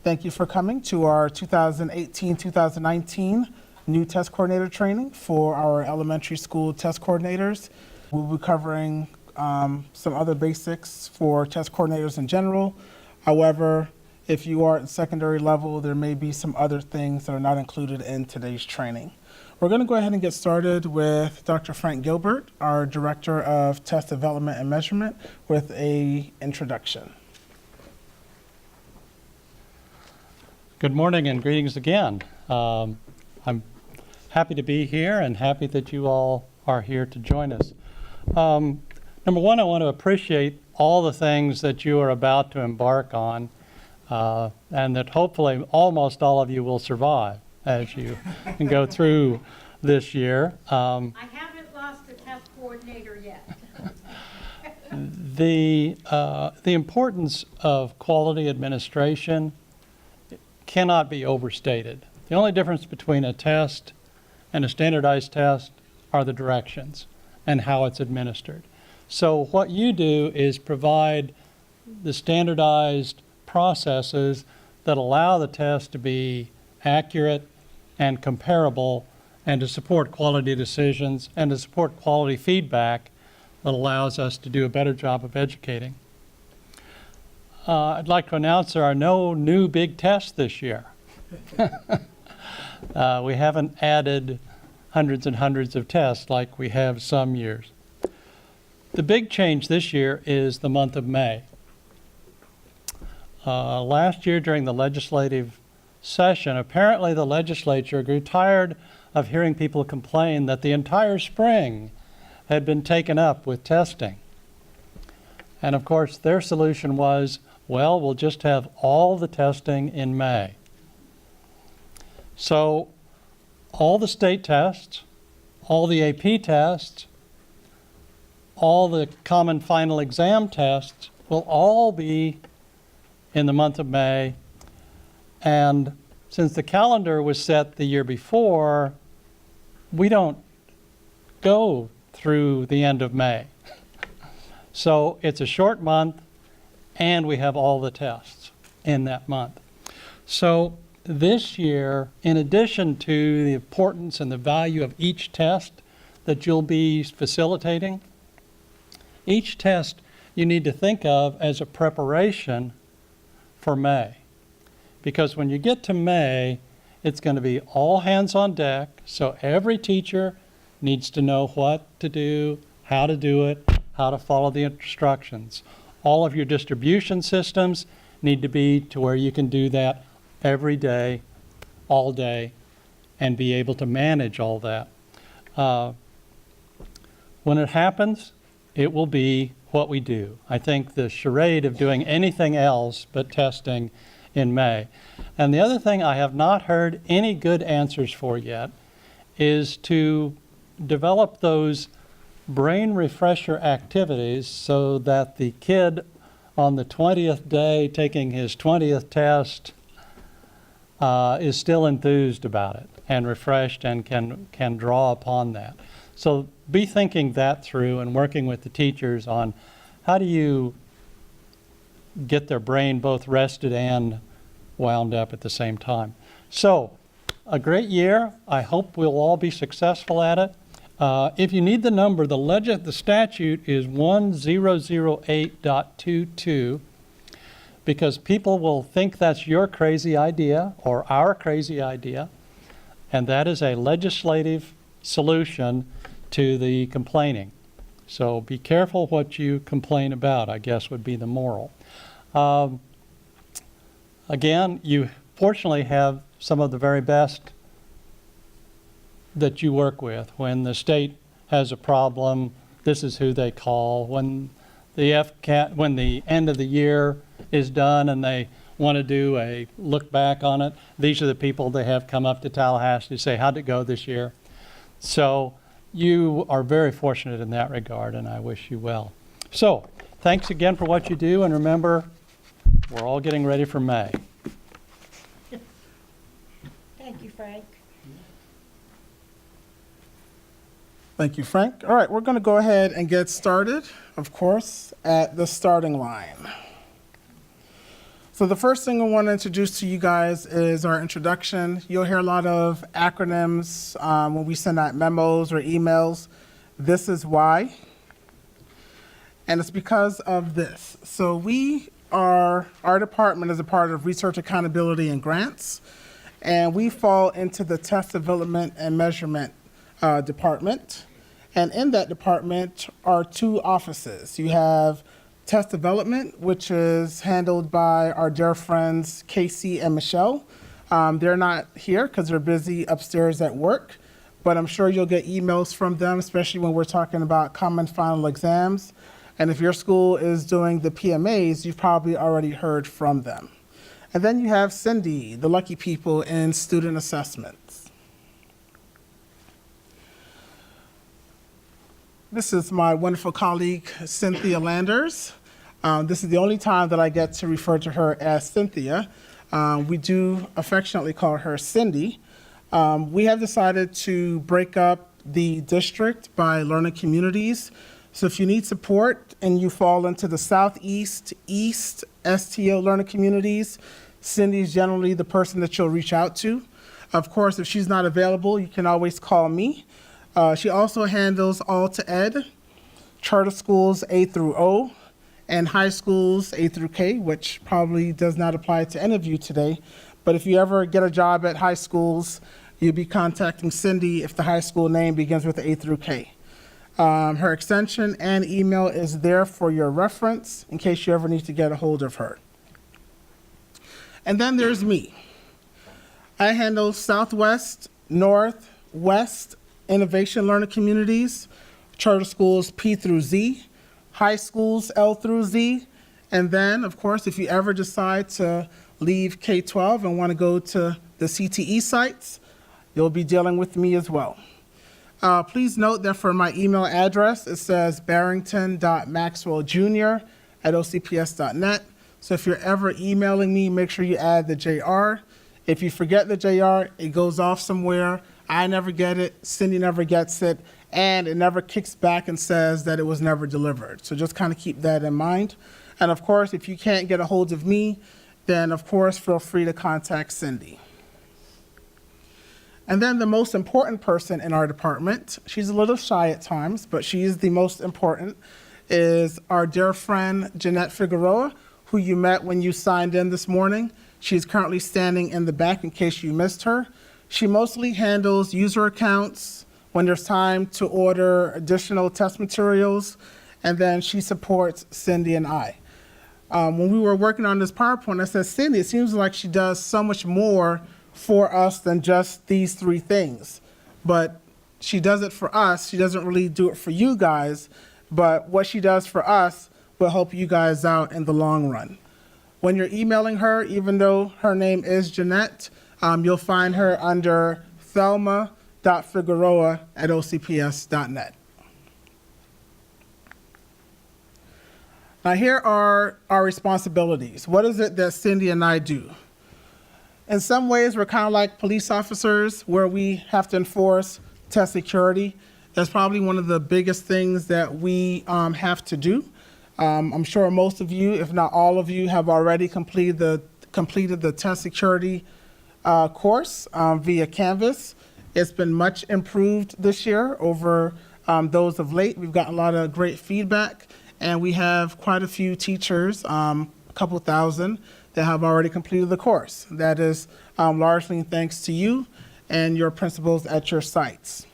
Thank you for coming to our 2018-2019 new test coordinator training for our elementary school test coordinators. We'll be covering some other basics for test coordinators in general. However, if you are at secondary level, there may be some other things that are not included in today's training. We're going to go ahead and get started with Dr. Frank Gilbert, our Director of Test Development and Measurement, with an introduction. Good morning and greetings again. I'm happy to be here and happy that you all are here to join us. Number one, I want to appreciate all the things that you are about to embark on and that hopefully almost all of you will survive as you can go through this year. I haven't lost a test coordinator yet. The importance of quality administration cannot be overstated. The only difference between a test and a standardized test are the directions and how it's administered. So what you do is provide the standardized processes that allow the test to be accurate and comparable and to support quality decisions and to support quality feedback that allows us to do a better job of educating. I'd like to announce there are no new big tests this year. We haven't added hundreds and hundreds of tests like we have some years. The big change this year is the month of May. Last year during the legislative session, apparently the legislature grew tired of hearing people complain that the entire spring had been taken up with testing. And of course, their solution was, well, we'll just have all the testing in May. So all the state tests, all the AP tests, all the common final exam tests will all be in the month of May. And since the calendar was set the year before, we don't go through the end of May. So it's a short month and we have all the tests in that month. So this year, in addition to the importance and the value of each test that you'll be facilitating, each test you need to think of as a preparation for May. Because when you get to May, it's going to be all hands on deck, so every teacher needs to know what to do, how to do it, how to follow the instructions. All of your distribution systems need to be to where you can do that every day, all day, and be able to manage all that. When it happens, it will be what we do. I think the charade of doing anything else but testing in May. And the other thing I have not heard any good answers for yet is to develop those brain refresher activities so that the kid on the 20th day taking his 20th test is still enthused about it and refreshed and can draw upon that. So be thinking that through and working with the teachers on how do you get their brain both rested and wound up at the same time. So a great year. I hope we'll all be successful at it. If you need the number, the statute is 1008.22 because people will think that's your crazy idea or our crazy idea, and that is a legislative solution to the complaining. So be careful what you complain about, I guess would be the moral. Again, you fortunately have some of the very best that you work with. When the state has a problem, this is who they call. When the end of the year is done and they want to do a look back on it, these are the people they have come up to Tallahassee to say, how'd it go this year? So you are very fortunate in that regard, and I wish you well. So thanks again for what you do, and remember, we're all getting ready for May. Thank you, Frank. Thank you, Frank. All right, we're going to go ahead and get started, of course, at the starting line. So the first thing I want to introduce to you guys is our introduction. You'll hear a lot of acronyms when we send out memos or emails. This is why. And it's because of this. So our department is a part of Research Accountability and Grants, and we fall into the Test Development and Measurement department. And in that department are two offices. You have Test Development, which is handled by our dear friends Casey and Michelle. They're not here because they're busy upstairs at work, but I'm sure you'll get emails from them, especially when we're talking about common final exams. And if your school is doing the PMAs, you've probably already heard from them. And then you have Cindy, the lucky people in student assessments. This is my wonderful colleague, Cynthia Landers. This is the only time that I get to refer to her as Cynthia. We do affectionately call her Cindy. We have decided to break up the district by learning communities. So if you need support and you fall into the Southeast, East, STO learning communities, Cindy's generally the person that you'll reach out to. Of course, if she's not available, you can always call me. She also handles all to ed, charter schools A through O, and high schools A through K, which probably does not apply to any of you today. But if you ever get a job at high schools, you'll be contacting Cindy if the high school name begins with A through K. Her extension and email is there for your reference in case you ever need to get a hold of her. And then there's me. I handle Southwest, North, West Innovation Learning Communities, charter schools P through Z, high schools L through Z, and then, of course, if you ever decide to leave K12 and want to go to the CTE sites, you'll be dealing with me as well. Please note that for my email address, it says barrington.maxwelljr@ocps.net. So if you're ever emailing me, make sure you add the JR. If you forget the JR, it goes off somewhere. I never get it, Cindy never gets it, and it never kicks back and says that it was never delivered. So just kind of keep that in mind. And of course, if you can't get a hold of me, then of course, feel free to contact Cindy. And then the most important person in our department, she's a little shy at times, but she is the most important, is our dear friend, Jeanette Figueroa, who you met when you signed in this morning. She's currently standing in the back in case you missed her. She mostly handles user accounts when there's time to order additional test materials, and then she supports Cindy and I. When we were working on this PowerPoint, I said, Cindy, it seems like she does so much more for us than just these three things. But she does it for us. She doesn't really do it for you guys, but what she does for us will help you guys out in the long run. When you're emailing her, even though her name is Jeanette, you'll find her under thelma.figueroa@ocps.net. Now here are our responsibilities. What is it that Cindy and I do? In some ways, we're kind of like police officers where we have to enforce test security. That's probably one of the biggest things that we have to do. I'm sure most of you, if not all of you, have already completed the test security course via Canvas. It's been much improved this year over those of late. We've gotten a lot of great feedback, and we have quite a few teachers, a couple thousand, that have already completed the course. That is largely thanks to you and your principals at your sites.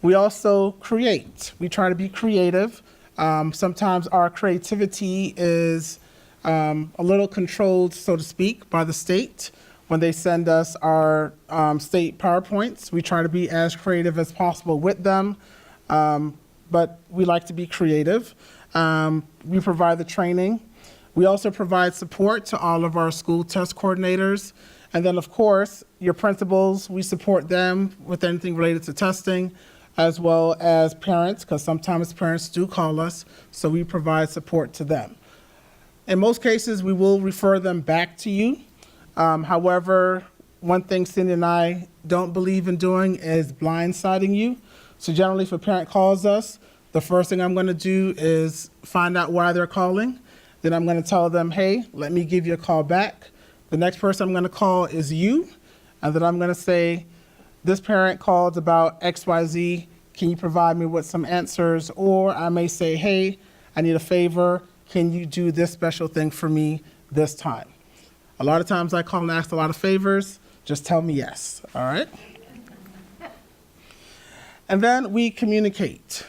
We also create. We try to be creative. Sometimes our creativity is a little controlled, so to speak, by the state. When they send us our state PowerPoints, we try to be as creative as possible with them, but we like to be creative. We provide the training. We also provide support to all of our school test coordinators. And then, of course, your principals, we support them with anything related to testing, as well as parents, because sometimes parents do call us, so we provide support to them. In most cases, we will refer them back to you. However, one thing Cindy and I don't believe in doing is blindsiding you. So generally, if a parent calls us, the first thing I'm going to do is find out why they're calling. Then I'm going to tell them, hey, let me give you a call back. The next person I'm going to call is you. And then I'm going to say, this parent called about XYZ. Can you provide me with some answers? Or I may say, hey, I need a favor. Can you do this special thing for me this time? A lot of times I call and ask a lot of favors. Just tell me yes, all right? And then we communicate.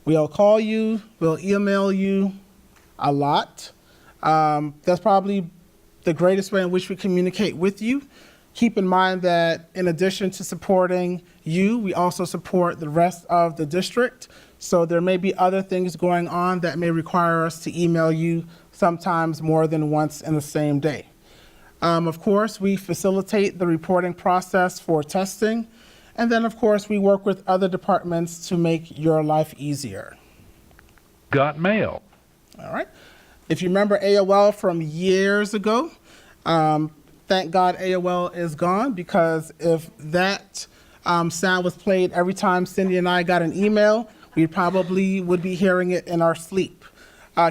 We'll call you, we'll email you a lot. That's probably the greatest way in which we communicate with you. Keep in mind that in addition to supporting you, we also support the rest of the district. So there may be other things going on that may require us to email you sometimes more than once in the same day. Of course, we facilitate the reporting process for testing. And then, of course, we work with other departments to make your life easier. Got mail. All right. If you remember AOL from years ago, thank God AOL is gone, because if that sound was played every time Cindy and I got an email, we probably would be hearing it in our sleep.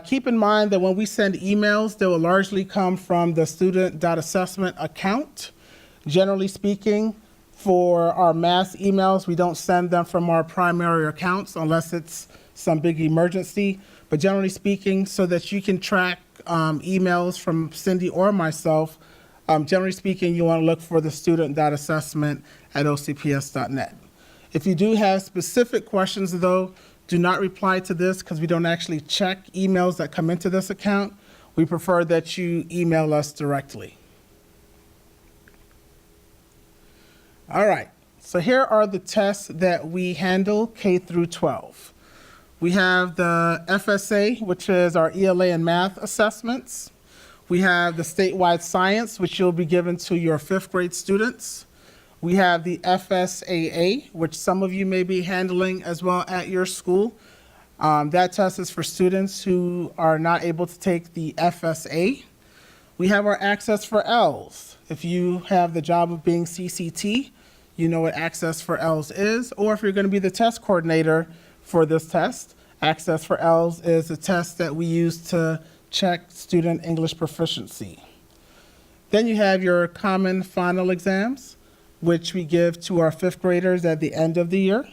Keep in mind that when we send emails, they will largely come from the student.assessment account. Generally speaking, for our mass emails, we don't send them from our primary accounts unless it's some big emergency. But generally speaking, so that you can track emails from Cindy or myself, generally speaking, you want to look for the student.assessment at ocps.net. If you do have specific questions, though, do not reply to this, because we don't actually check emails that come into this account. We prefer that you email us directly. All right, so here are the tests that we handle K through 12. We have the FSA, which is our ELA and math assessments. We have the statewide science, which you'll be given to your 5th grade students. We have the FSAA, which some of you may be handling as well at your school. That test is for students who are not able to take the FSA. We have our Access for Ls. If you have the job of being CCT, you know what Access for Ls is, or if you're going to be the test coordinator for this test, Access for Ls is a test that we use to check student English proficiency. Then you have your common final exams, which we give to our 5th graders at the end of the year.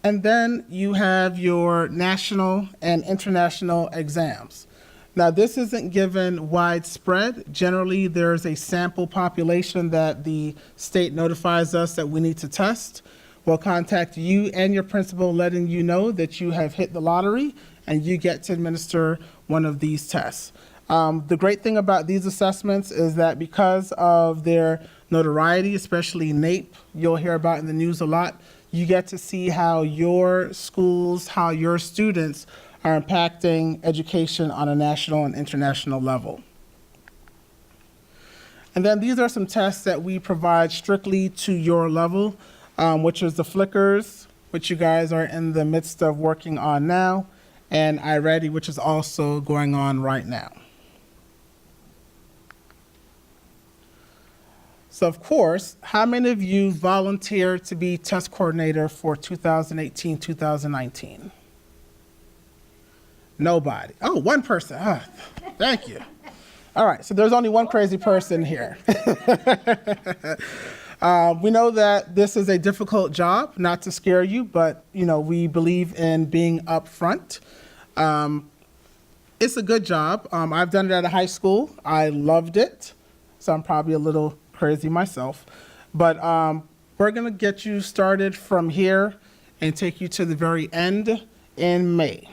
And then you have your national and international exams. Now, this isn't given widespread. Generally, there's a sample population that the state notifies us that we need to test. We'll contact you and your principal, letting you know that you have hit the lottery and you get to administer one of these tests. The great thing about these assessments is that because of their notoriety, especially NAEP, you'll hear about in the news a lot, you get to see how your schools, how your students are impacting education on a national and international level. And then these are some tests that we provide strictly to your level, which is the Flickers, which you guys are in the midst of working on now, and iReady, which is also going on right now. So of course, how many of you volunteered to be test coordinator for 2018-2019? Nobody. Oh, one person. Ah, thank you. All right, so there's only one crazy person here. We know that this is a difficult job, not to scare you, but we believe in being upfront. It's a good job. I've done it at a high school. I loved it, so I'm probably a little crazy myself. But we're going to get you started from here and take you to the very end in May.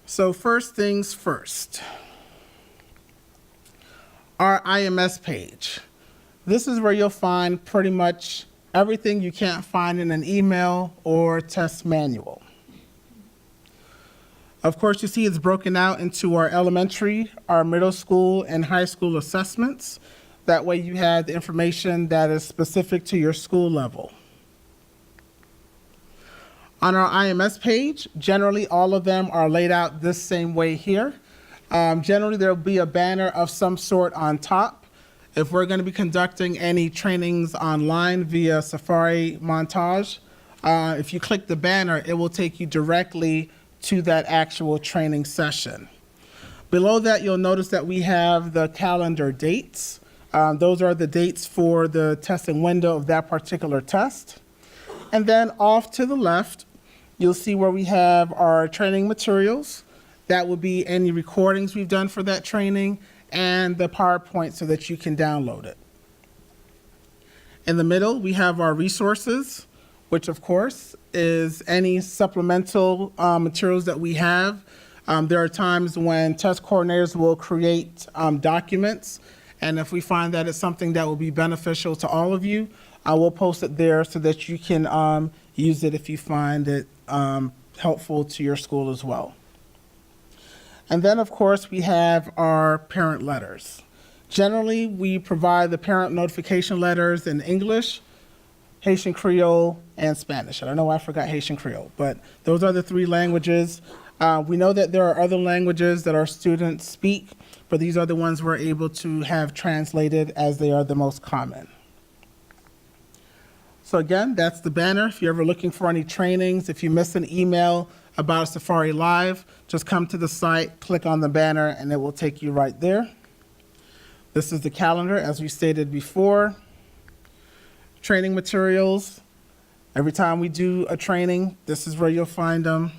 So first things first, our IMS page. This is where you'll find pretty much everything you can't find in an email or test manual. Of course, you see it's broken out into our elementary, our middle school, and high school assessments. That way you have the information that is specific to your school level. On our IMS page, generally all of them are laid out this same way here. Generally, there'll be a banner of some sort on top. If we're going to be conducting any trainings online via Safari Montage, if you click the banner, it will take you directly to that actual training session. Below that, you'll notice that we have the calendar dates. Those are the dates for the testing window of that particular test. And then off to the left, you'll see where we have our training materials. That will be any recordings we've done for that training and the PowerPoint so that you can download it. In the middle, we have our resources, which of course is any supplemental materials that we have. There are times when test coordinators will create documents, and if we find that it's something that will be beneficial to all of you, I will post it there so that you can use it if you find it helpful to your school as well. And then, of course, we have our parent letters. Generally, we provide the parent notification letters in English, Haitian Creole, and Spanish. I don't know why I forgot Haitian Creole, but those are the three languages. We know that there are other languages that our students speak, but these are the ones we're able to have translated as they are the most common. So again, that's the banner. If you're ever looking for any trainings, if you missed an email about Safari Live, just come to the site, click on the banner, and it will take you right there. This is the calendar, as we stated before. Training materials. Every time we do a training, this is where you'll find them.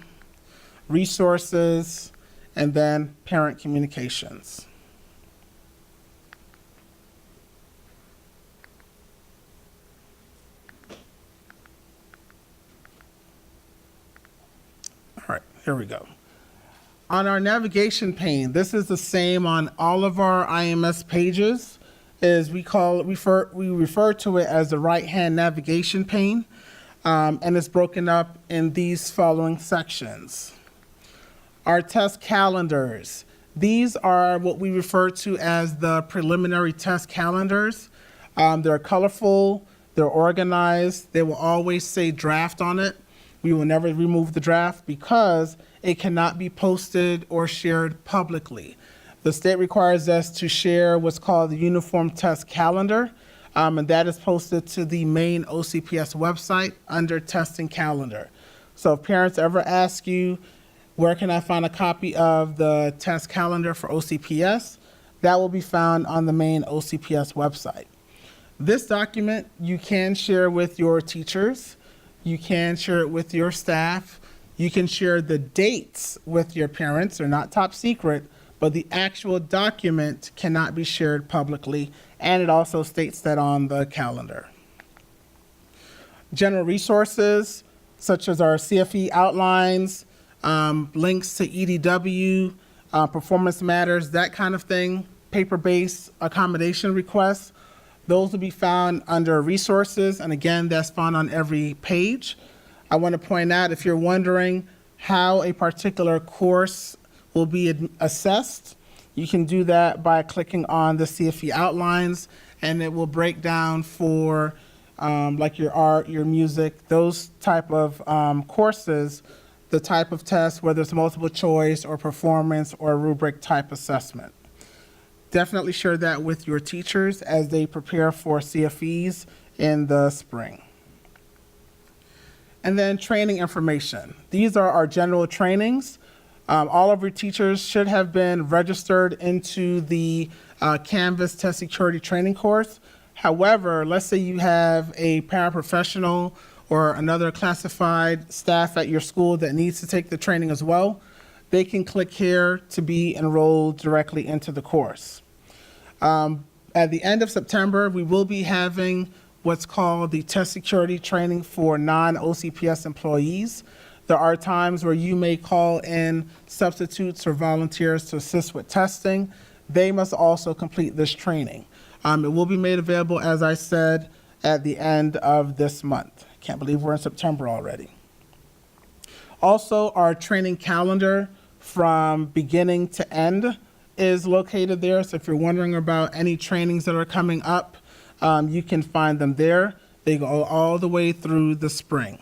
Resources, and then parent communications. All right, here we go. On our navigation pane, this is the same on all of our IMS pages. We refer to it as the right-hand navigation pane, and it's broken up in these following sections. Our test calendars. These are what we refer to as the preliminary test calendars. They're colorful, they're organized, they will always say draft on it. We will never remove the draft because it cannot be posted or shared publicly. The state requires us to share what's called the Uniform Test Calendar, and that is posted to the main OCPS website under Testing Calendar. So if parents ever ask you, where can I find a copy of the test calendar for OCPS? That will be found on the main OCPS website. This document you can share with your teachers, you can share it with your staff, you can share the dates with your parents. They're not top secret, but the actual document cannot be shared publicly, and it also states that on the calendar. General resources, such as our CFE outlines, links to EDW, performance matters, that kind of thing, paper-based accommodation requests, those will be found under resources, and again, that's found on every page. I want to point out, if you're wondering how a particular course will be assessed, you can do that by clicking on the CFE outlines, and it will break down for like your art, your music, those type of courses, the type of test, whether it's multiple choice or performance or rubric type assessment. Definitely share that with your teachers as they prepare for CFEs in the spring. And then training information. These are our general trainings. All of your teachers should have been registered into the Canvas Test Security Training course. However, let's say you have a paraprofessional or another classified staff at your school that needs to take the training as well. They can click here to be enrolled directly into the course. At the end of September, we will be having what's called the test security training for non-OCPS employees. There are times where you may call in substitutes or volunteers to assist with testing. They must also complete this training. It will be made available, as I said, at the end of this month. Can't believe we're in September already. Also, our training calendar from beginning to end is located there. So if you're wondering about any trainings that are coming up, you can find them there. They go all the way through the spring.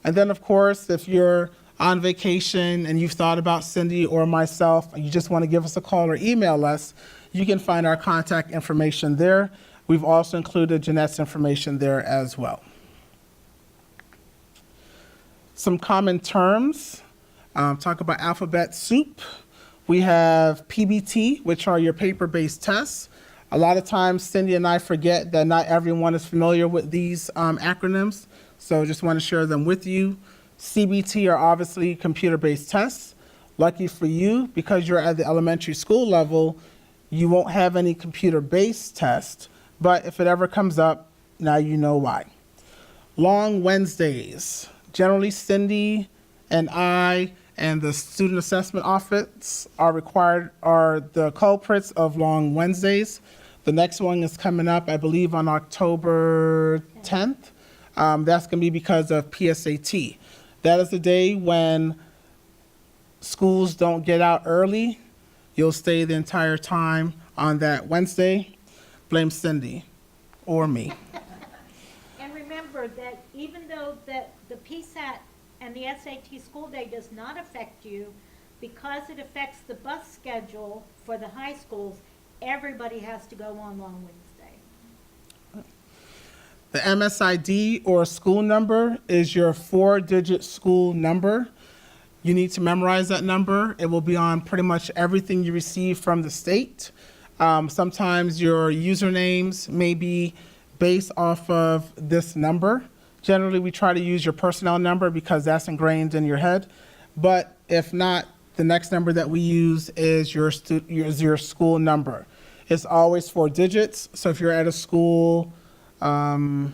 And then, of course, if you're on vacation and you've thought about Cindy or myself, and you just want to give us a call or email us, you can find our contact information there. We've also included Jeanette's information there as well. Some common terms talk about alphabet soup. We have PBT, which are your paper-based tests. A lot of times, Cindy and I forget that not everyone is familiar with these acronyms, so just want to share them with you. CBT are obviously computer-based tests. Lucky for you, because you're at the elementary school level, you won't have any computer-based tests, but if it ever comes up, now you know why. Long Wednesdays. Generally, Cindy and I and the Student Assessment Office are the culprits of long Wednesdays. The next one is coming up, I believe, on October 10th. That's going to be because of PSAT. That is the day when schools don't get out early. You'll stay the entire time on that Wednesday. Blame Cindy or me. And remember that even though the PSAT and the SAT school day does not affect you, because it affects the bus schedule for the high schools, everybody has to go on long Wednesday. The MSID, or school number, is your 4-digit school number. You need to memorize that number. It will be on pretty much everything you receive from the state. Sometimes your usernames may be based off of this number. Generally, we try to use your personnel number because that's ingrained in your head. But if not, the next number that we use is your school number. It's always 4 digits. So if you're at a school, let's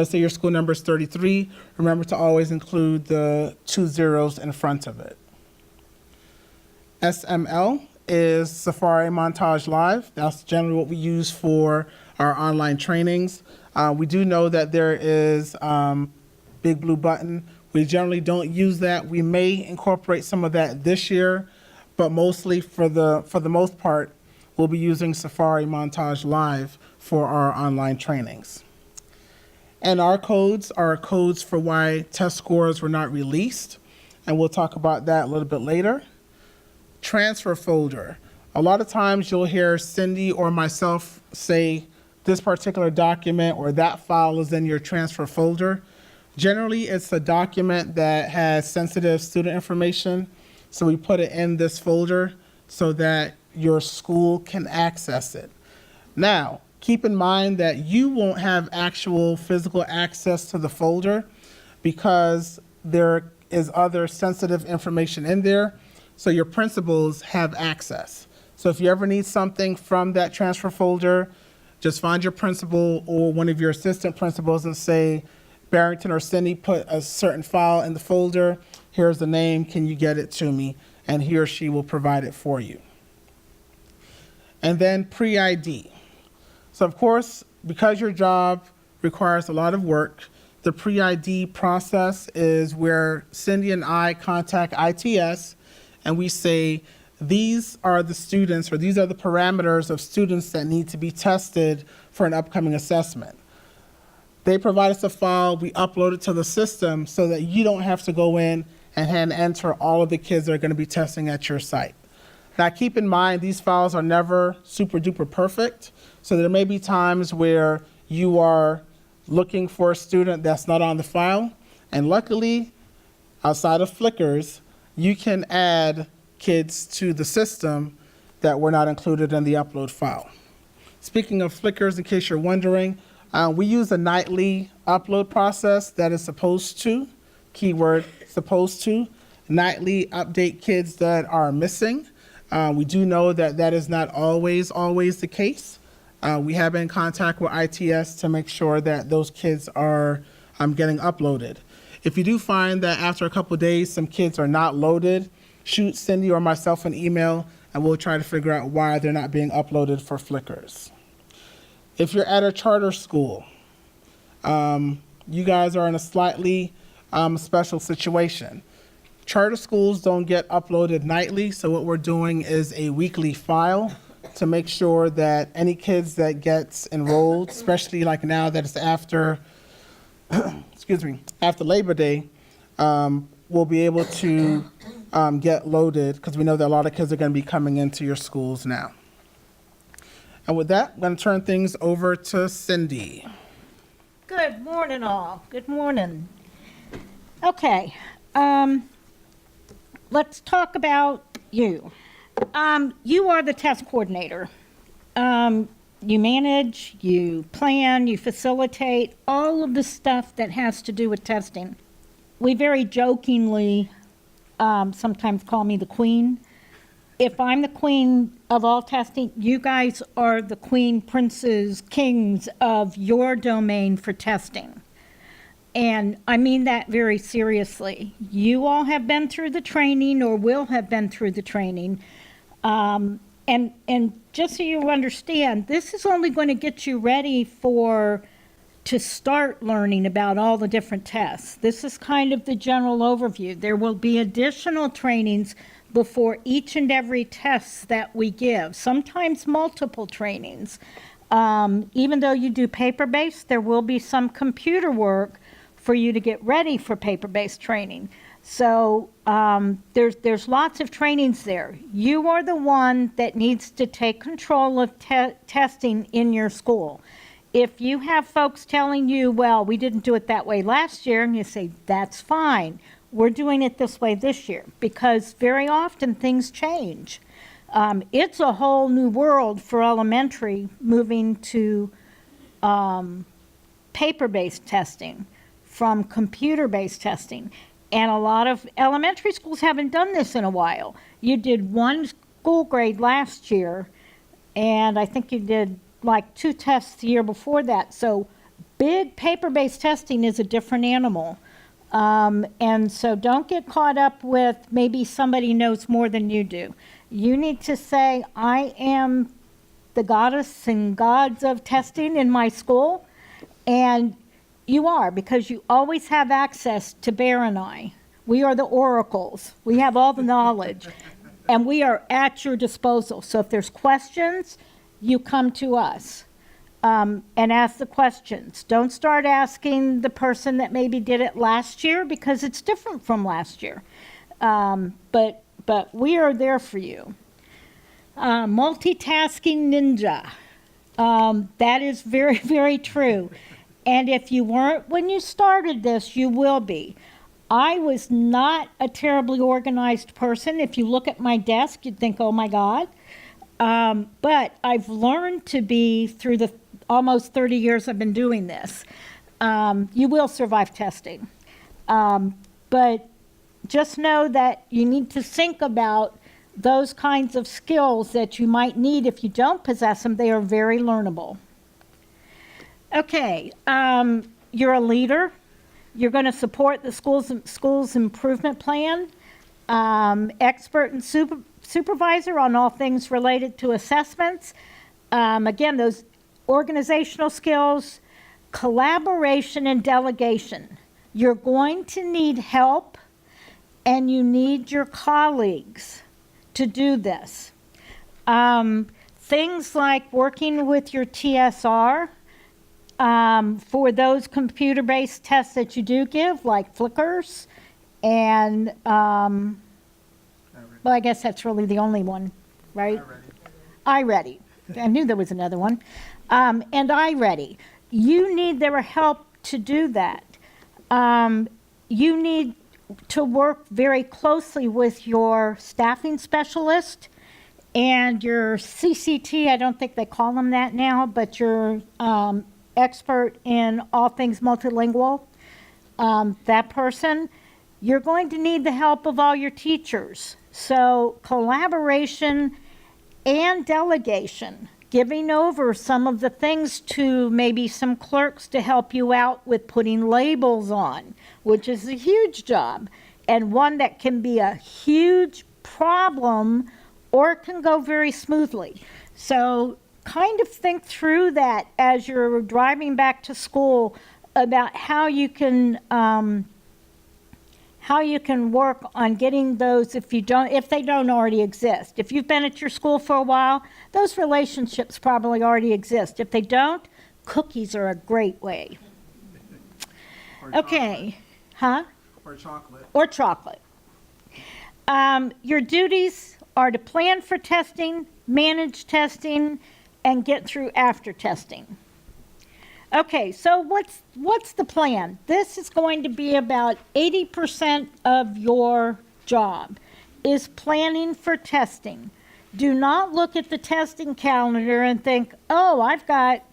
say your school number is 33, remember to always include the 2 zeros in front of it. SML is Safari Montage Live. That's generally what we use for our online trainings. We do know that there is Big Blue Button. We generally don't use that. We may incorporate some of that this year, but mostly for the most part, we'll be using Safari Montage Live for our online trainings. And our codes are codes for why test scores were not released, and we'll talk about that a little bit later. Transfer folder. A lot of times you'll hear Cindy or myself say this particular document or that file is in your transfer folder. Generally, it's a document that has sensitive student information, so we put it in this folder so that your school can access it. Now, keep in mind that you won't have actual physical access to the folder because there is other sensitive information in there, so your principals have access. So if you ever need something from that transfer folder, just find your principal or one of your assistant principals and say, Barrington or Cindy put a certain file in the folder, here's the name, can you get it to me? And he or she will provide it for you. And then PreID. So of course, because your job requires a lot of work, the PreID process is where Cindy and I contact ITS and we say, these are the students, or these are the parameters of students that need to be tested for an upcoming assessment. They provide us a file, we upload it to the system so that you don't have to go in and hand enter all of the kids that are going to be testing at your site. Now keep in mind, these files are never super duper perfect, so there may be times where you are looking for a student that's not on the file, and luckily, outside of Flickrs, you can add kids to the system that were not included in the upload file. Speaking of Flickrs, in case you're wondering, we use a nightly upload process that is supposed to, keyword supposed to, nightly update kids that are missing. We do know that that is not always the case. We have been in contact with ITS to make sure that those kids are getting uploaded. If you do find that after a couple of days some kids are not loaded, shoot Cindy or myself an email and we'll try to figure out why they're not being uploaded for Flickrs. If you're at a charter school, you guys are in a slightly special situation. Charter schools don't get uploaded nightly, so what we're doing is a weekly file to make sure that any kids that gets enrolled, especially like now that it's after, after Labor Day, will be able to get loaded because we know that a lot of kids are going to be coming into your schools now. And with that, I'm going to turn things over to Cindy. Good morning, all. Good morning. Okay. let's talk about you. You are the test coordinator. You manage, you plan, you facilitate all of the stuff that has to do with testing. We very jokingly sometimes call me the queen. If I'm the queen of all testing, you guys are the queen, princes, kings of your domain for testing. And I mean that very seriously. You all have been through the training or will have been through the training. And just so you understand, this is only going to get you ready to start learning about all the different tests. This is kind of the general overview. There will be additional trainings before each and every test that we give, sometimes multiple trainings. Even though you do paper-based, there will be some computer work for you to get ready for paper-based training. So there's lots of trainings there. You are the one that needs to take control of testing in your school. If you have folks telling you, well, we didn't do it that way last year, and you say, that's fine. We're doing it this way this year, because very often things change. It's a whole new world for elementary moving to paper-based testing from computer-based testing. And a lot of elementary schools haven't done this in a while. You did one school grade last year, and I think you did like 2 tests the year before that. So big paper-based testing is a different animal. And so don't get caught up with maybe somebody knows more than you do. You need to say, I am the goddess and gods of testing in my school. And you are, because you always have access to Bear and I. We are the oracles. We have all the knowledge. And we are at your disposal. So if there's questions, you come to us. And ask the questions. Don't start asking the person that maybe did it last year, because it's different from last year. But we are there for you. Multitasking Ninja. That is very, very true. And if you weren't when you started this, you will be. I was not a terribly organized person. If you look at my desk, you'd think, oh my God. But I've learned to be through the almost 30 years I've been doing this. You will survive testing. But just know that you need to think about those kinds of skills that you might need. If you don't possess them, they are very learnable. Okay, you're a leader. You're going to support the school's improvement plan. Expert and supervisor on all things related to assessments. Again, those organizational skills, collaboration and delegation. You're going to need help, and you need your colleagues to do this. Things like working with your TSR for those computer-based tests that you do give, like flickers, and well, I guess that's really the only one, right? iReady. I knew there was another one. And iReady. You need their help to do that. You need to work very closely with your staffing specialist and your CCT. I don't think they call them that now, but your expert in all things multilingual, that person. You're going to need the help of all your teachers. So collaboration and delegation, giving over some of the things to maybe some clerks to help you out with putting labels on, which is a huge job, and one that can be a huge problem or it can go very smoothly. So kind of think through that as you're driving back to school about how you can work on getting those if they don't already exist. If you've been at your school for a while, those relationships probably already exist. If they don't, cookies are a great way. Okay, huh? Or chocolate. Or chocolate. Your duties are to plan for testing, manage testing, and get through after testing. Okay, so what's the plan? This is going to be about 80% of your job. is planning for testing. Do not look at the testing calendar and think, oh, I've got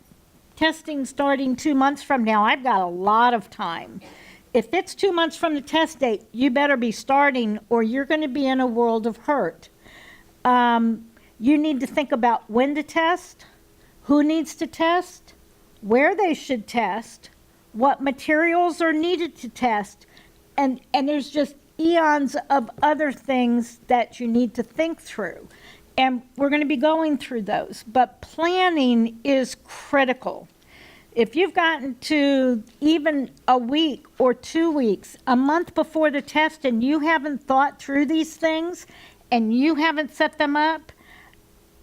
testing starting 2 months from now. I've got a lot of time. If it's 2 months from the test date, you better be starting or you're going to be in a world of hurt. You need to think about when to test, who needs to test, where they should test, what materials are needed to test, and there's just eons of other things that you need to think through. And we're going to be going through those, but planning is critical. If you've gotten to even a week or 2 weeks, a month before the test, and you haven't thought through these things and you haven't set them up,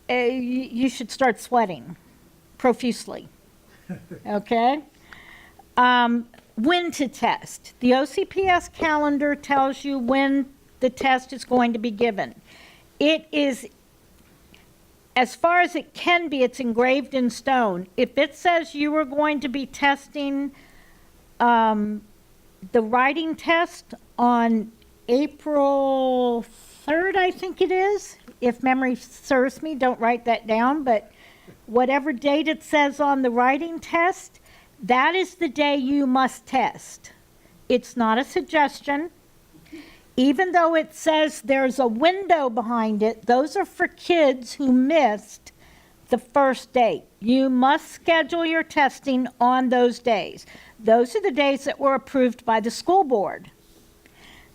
you should start sweating profusely. Okay? When to test. The OCPS calendar tells you when the test is going to be given. It is, as far as it can be, it's engraved in stone. If it says you are going to be testing the writing test on April 3rd, I think it is, if memory serves me, don't write that down, but whatever date it says on the writing test, that is the day you must test. It's not a suggestion. Even though it says there's a window behind it, those are for kids who missed the first date. You must schedule your testing on those days. Those are the days that were approved by the school board.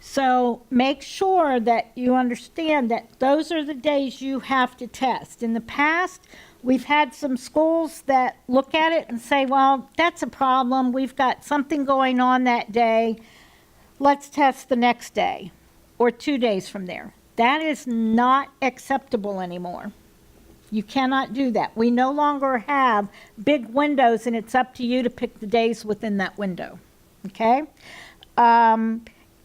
So make sure that you understand that those are the days you have to test. In the past, we've had some schools that look at it and say, well, that's a problem. We've got something going on that day. Let's test the next day or 2 days from there. That is not acceptable anymore. You cannot do that. We no longer have big windows, and it's up to you to pick the days within that window. Okay?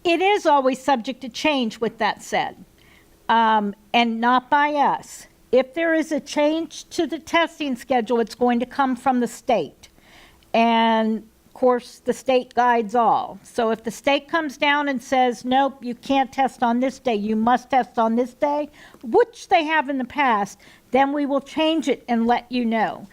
It is always subject to change, with that said, and not by us. If there is a change to the testing schedule, it's going to come from the state. And of course, the state guides all. So if the state comes down and says, nope, you can't test on this day, you must test on this day, which they have in the past, then we will change it and let you know.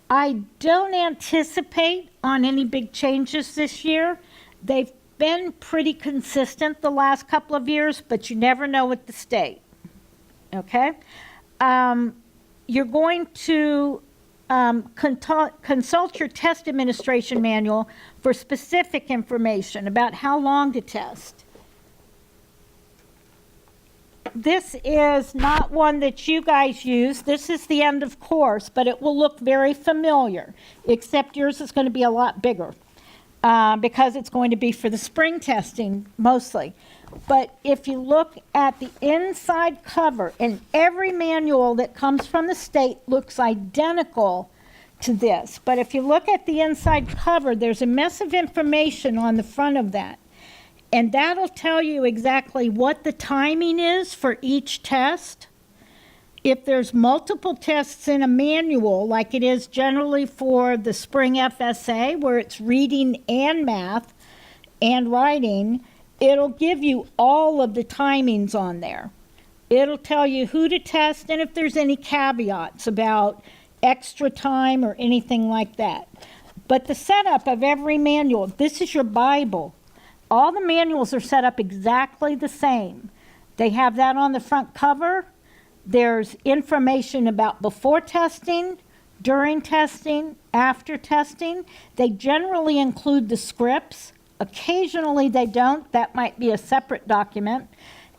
I don't anticipate on any big changes this year. They've been pretty consistent the last couple of years, but you never know with the state. Okay? You're going to consult your test administration manual for specific information about how long to test. This is not one that you guys use. This is the end of course, but it will look very familiar, except yours is going to be a lot bigger because it's going to be for the spring testing mostly. But if you look at the inside cover, and every manual that comes from the state looks identical to this. But if you look at the inside cover, there's a mess of information on the front of that. And that'll tell you exactly what the timing is for each test. If there's multiple tests in a manual, like it is generally for the spring FSA, where it's reading and math and writing, it'll give you all of the timings on there. It'll tell you who to test and if there's any caveats about extra time or anything like that. But the setup of every manual, this is your Bible. All the manuals are set up exactly the same. They have that on the front cover. There's information about before testing, during testing, after testing. They generally include the scripts. Occasionally they don't. That might be a separate document.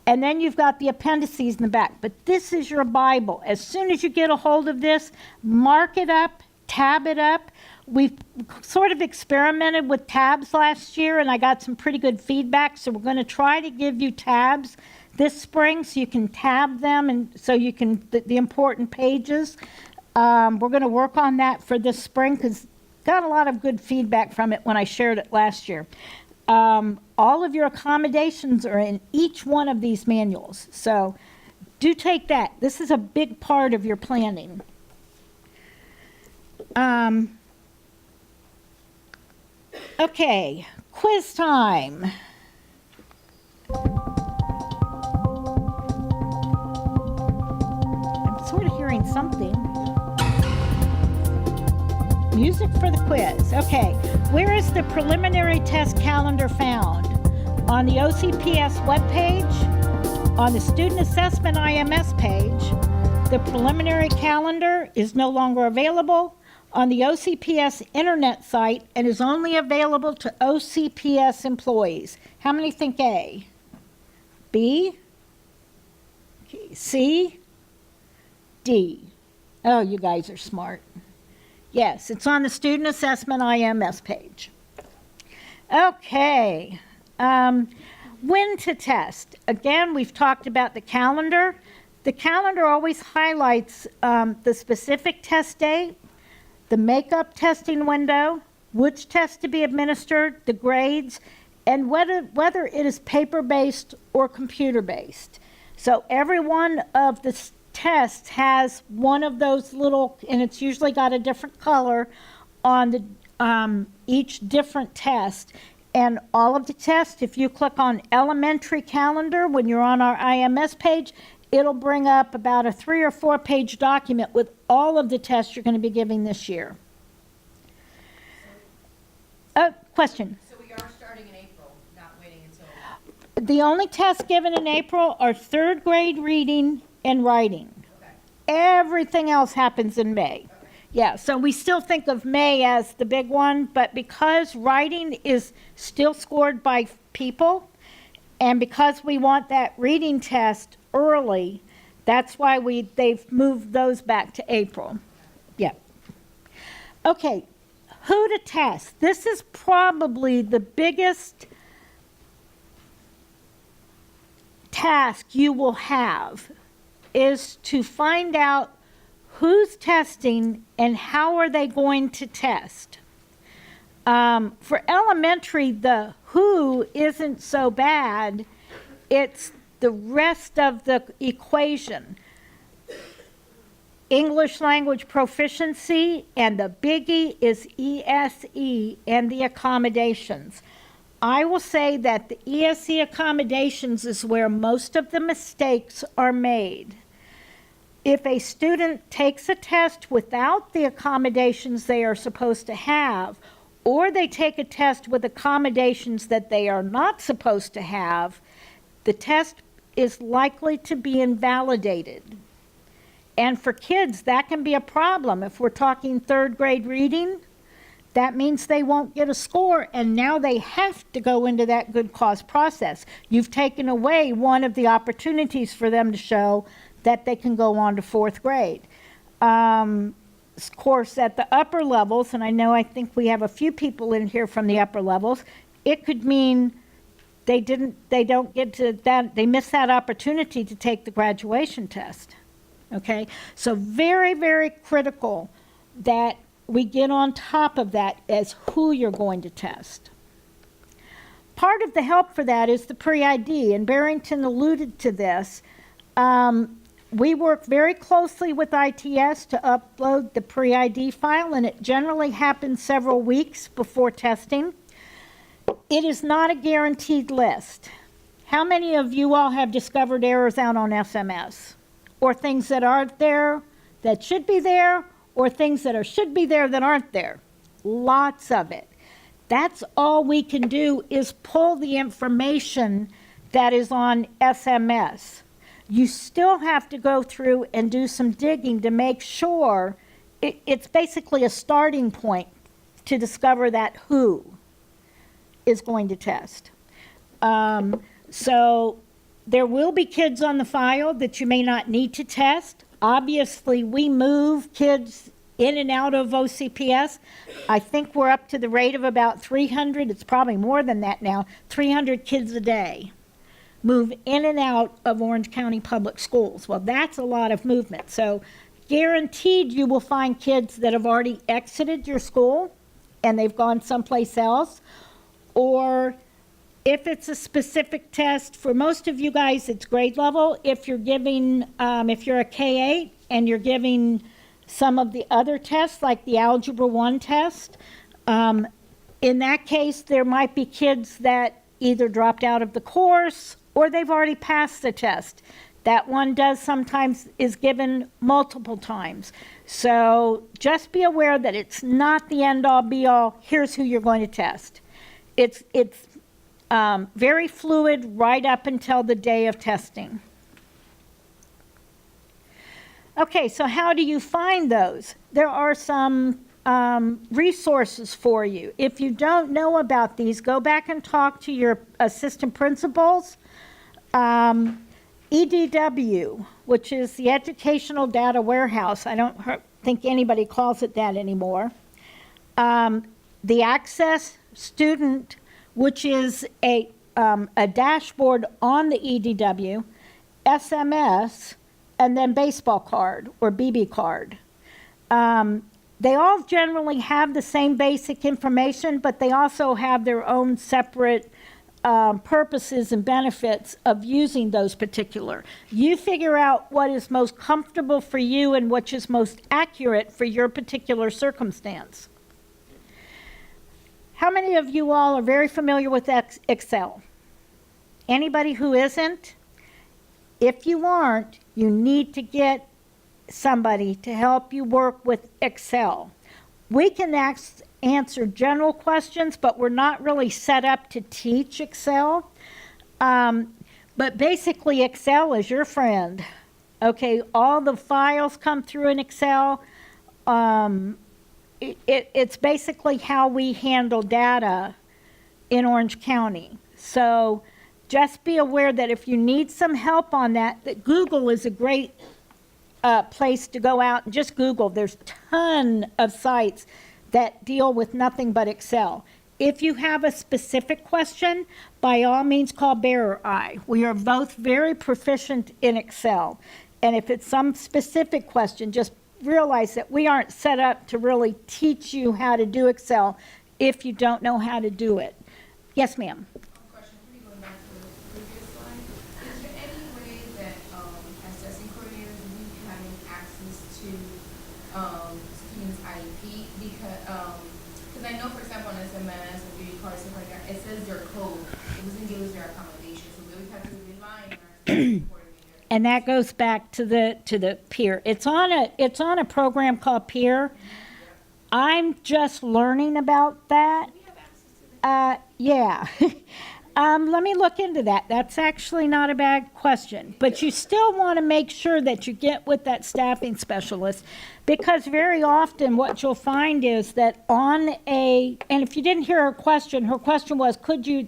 And then you've got the appendices in the back. But this is your Bible. As soon as you get a hold of this, mark it up, tab it up. We've sort of experimented with tabs last year, and I got some pretty good feedback. So we're going to try to give you tabs this spring so you can tab them, and so you can, the important pages. We're going to work on that for this spring because got a lot of good feedback from it when I shared it last year. All of your accommodations are in each one of these manuals. So do take that. This is a big part of your planning. Okay, quiz time. something. Music for the quiz. Okay. Where is the preliminary test calendar found? On the OCPS webpage, on the Student Assessment IMS page. The preliminary calendar is no longer available on the OCPS internet site and is only available to OCPS employees. How many think A? B? C? D? Oh, you guys are smart. Yes, it's on the Student Assessment IMS page. Okay. When to test. Again, we've talked about the calendar. The calendar always highlights the specific test date, the makeup testing window, which test to be administered, the grades, and whether it is paper-based or computer-based. So every one of the tests has one of those little, and it's usually got a different color on the each different test. And all of the tests, if you click on elementary calendar when you're on our IMS page, it'll bring up about a 3 or 4 page document with all of the tests you're going to be giving this year. Question? So we are starting in April, not waiting until... The only tests given in April are 3rd grade reading and writing. Okay. Everything else happens in May. Okay. Yeah, so we still think of May as the big one, but because writing is still scored by people, and because we want that reading test early, that's why they've moved those back to April. Yeah. Okay, who to test. This is probably the biggest task you will have, is to find out who's testing and how are they going to test. For elementary, the who isn't so bad. It's the rest of the equation. English language proficiency, and the biggie is ESE and the accommodations. I will say that the ESE accommodations is where most of the mistakes are made. If a student takes a test without the accommodations they are supposed to have, or they take a test with accommodations that they are not supposed to have, the test is likely to be invalidated. And for kids, that can be a problem. If we're talking 3rd grade reading, that means they won't get a score, and now they have to go into that good cause process. You've taken away one of the opportunities for them to show that they can go on to 4th grade. Of course, at the upper levels, and I think we have a few people in here from the upper levels, it could mean they don't get to that, they miss that opportunity to take the graduation test. Okay, so very, very critical that we get on top of that as who you're going to test. Part of the help for that is the PreID, and Barrington alluded to this. We work very closely with ITS to upload the PreID file, and it generally happens several weeks before testing. It is not a guaranteed list. How many of you all have discovered errors out on SMS? Or things that aren't there that should be there, or things that should be there that aren't there? Lots of it. That's all we can do, is pull the information that is on SMS. You still have to go through and do some digging to make sure it's basically a starting point to discover that who is going to test. So there will be kids on the file that you may not need to test. Obviously, we move kids in and out of OCPS. I think we're up to the rate of about 300, it's probably more than that now, 300 kids a day move in and out of Orange County Public Schools. Well, that's a lot of movement. So guaranteed you will find kids that have already exited your school and they've gone someplace else. Or if it's a specific test, for most of you guys, it's grade level. If you're giving, if you're a K8 and you're giving some of the other tests, like the Algebra 1 test, in that case, there might be kids that either dropped out of the course or they've already passed the test. That one does sometimes is given multiple times. So just be aware that it's not the end-all be-all, here's who you're going to test. It's very fluid right up until the day of testing. Okay, so how do you find those? There are some resources for you. If you don't know about these, go back and talk to your assistant principals. EDW, which is the Educational Data Warehouse. I don't think anybody calls it that anymore. The Access Student, which is a dashboard on the EDW, SMS, and then baseball card or BB card. They all generally have the same basic information, but they also have their own separate purposes and benefits of using those particular. You figure out what is most comfortable for you and which is most accurate for your particular circumstance. How many of you all are very familiar with Excel? Anybody who isn't? If you aren't, you need to get somebody to help you work with Excel. We can answer general questions, but we're not really set up to teach Excel. But basically, Excel is your friend. Okay, all the files come through in Excel. It's basically how we handle data in Orange County. So just be aware that if you need some help on that, that Google is a great place to go out and just Google. There's a ton of sites that deal with nothing but Excel. If you have a specific question, by all means call Bear or I. We are both very proficient in Excel. And if it's some specific question, just realize that we aren't set up to really teach you how to do Excel if you don't know how to do it. Yes, ma'am. Question, maybe going back to the previous slide. Is there any way that assessing coordinators will be having access to students' IEP? Because I know, for example, on SMS or video cards, stuff like that, it says their code. It doesn't give us their accommodation, so we always have to rely on our assessing coordinator. And that goes back to the peer. It's on a program called Peer. I'm just learning about that. Yeah. Let me look into that. That's actually not a bad question. But you still want to make sure that you get with that staffing specialist, because very often what you'll find is that and if you didn't hear her question was, could you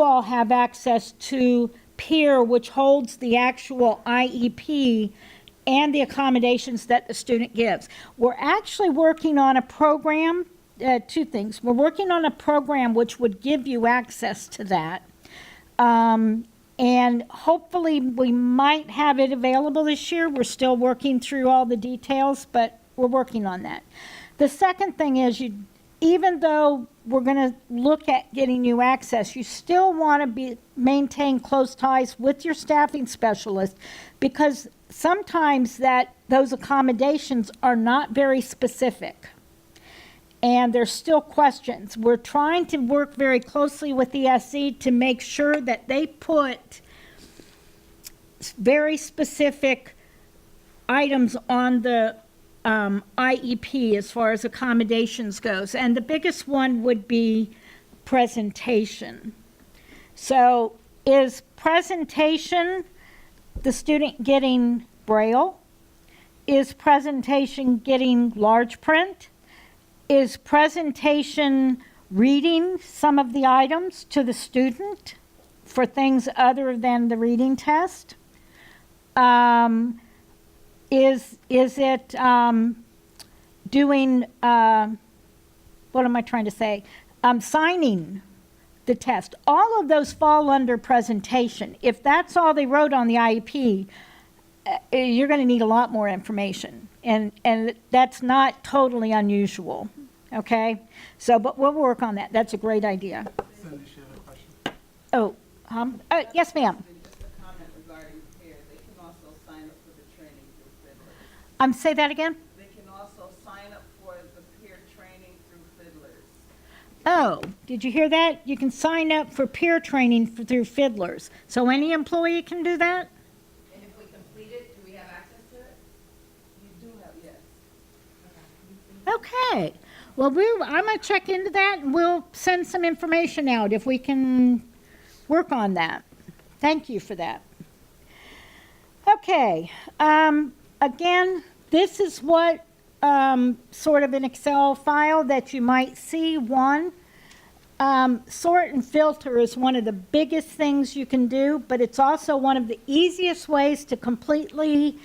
all have access to Peer, which holds the actual IEP and the accommodations that the student gives. We're actually working on a program, two things. We're working on a program which would give you access to that. And hopefully we might have it available this year. We're still working through all the details, but we're working on that. The second thing is, even though we're going to look at getting you access, you still want to maintain close ties with your staffing specialist, because sometimes those accommodations are not very specific. And there's still questions. We're trying to work very closely with the SE to make sure that they put very specific items on the IEP as far as accommodations goes. And the biggest one would be presentation. So is presentation the student getting Braille? Is presentation getting large print? Is presentation reading some of the items to the student for things other than the reading test? Is it doing, what am I trying to say? Signing the test. All of those fall under presentation. If that's all they wrote on the IEP, you're going to need a lot more information. And that's not totally unusual, okay? So, but we'll work on that. That's a great idea. Cindy, she had a question. Yes, ma'am. Just a comment regarding peer. They can also sign up for the training through Fiddlers. Say that again? They can also sign up for the peer training through Fiddlers. Oh, did you hear that? You can sign up for peer training through Fiddlers. So any employee can do that? Okay. Well, I'm going to check into that, and we'll send some information out if we can work on that. Thank you for that. Okay. Again, this is what sort of an Excel file that you might see. One, sort and filter is one of the biggest things you can do, but it's also one of the easiest ways to completely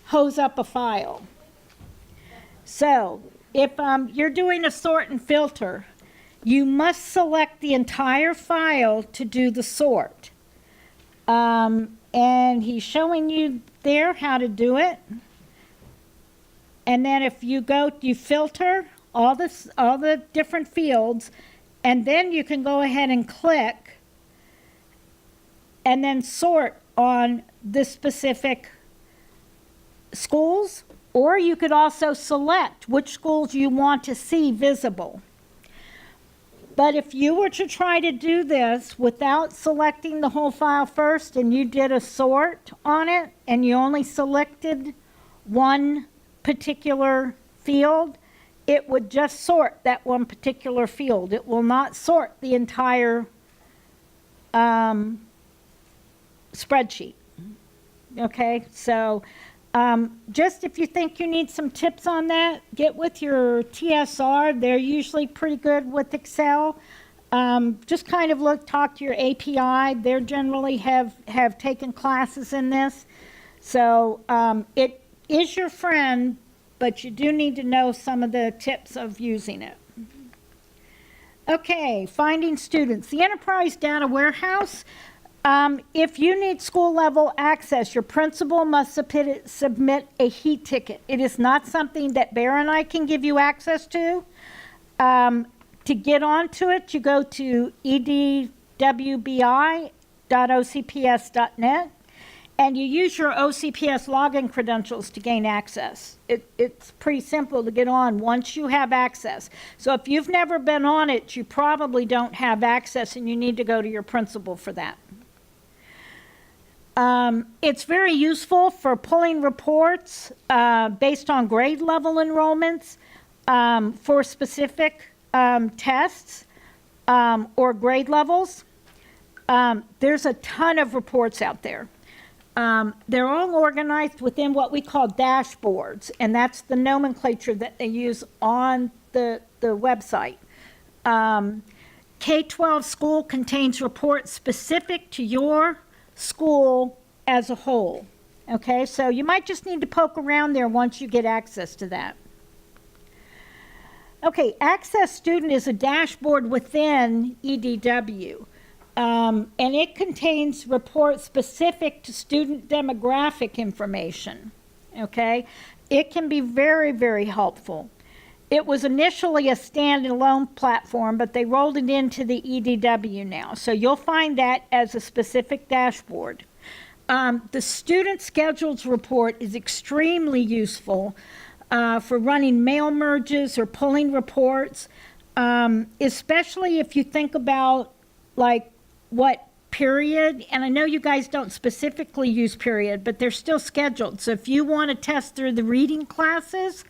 hose up a file. So if you're doing a sort and filter, you must select the entire file to do the sort. And he's showing you there how to do it. And then if you filter all the different fields, and then you can go ahead and click and then sort on the specific schools, or you could also select which schools you want to see visible. But if you were to try to do this without selecting the whole file first, and you did a sort on it, and you only selected one particular field, it would just sort that one particular field. It will not sort the entire spreadsheet. Okay, so just if you think you need some tips on that, get with your TSR. They're usually pretty good with Excel. Just kind of talk to your API. They generally have taken classes in this. So it is your friend, but you do need to know some of the tips of using it. Okay, finding students. The Enterprise Data Warehouse, if you need school level access, your principal must submit a heat ticket. It is not something that Bear and I can give you access to. To get onto it, you go to edwbi.ocps.net. And you use your OCPS login credentials to gain access. It's pretty simple to get on once you have access. So if you've never been on it, you probably don't have access, and you need to go to your principal for that. It's very useful for pulling reports based on grade level enrollments for specific tests or grade levels. There's a ton of reports out there. They're all organized within what we call dashboards, and that's the nomenclature that they use on the website. K12 School contains reports specific to your school as a whole. Okay, so you might just need to poke around there once you get access to that. Okay, Access Student is a dashboard within EDW. And it contains reports specific to student demographic information, okay? It can be very, very helpful. It was initially a standalone platform, but they rolled it into the EDW now. So you'll find that as a specific dashboard. The Student Schedules report is extremely useful for running mail merges or pulling reports, especially if you think about like what period, and I know you guys don't specifically use period, but they're still scheduled. So if you want to test through the reading classes,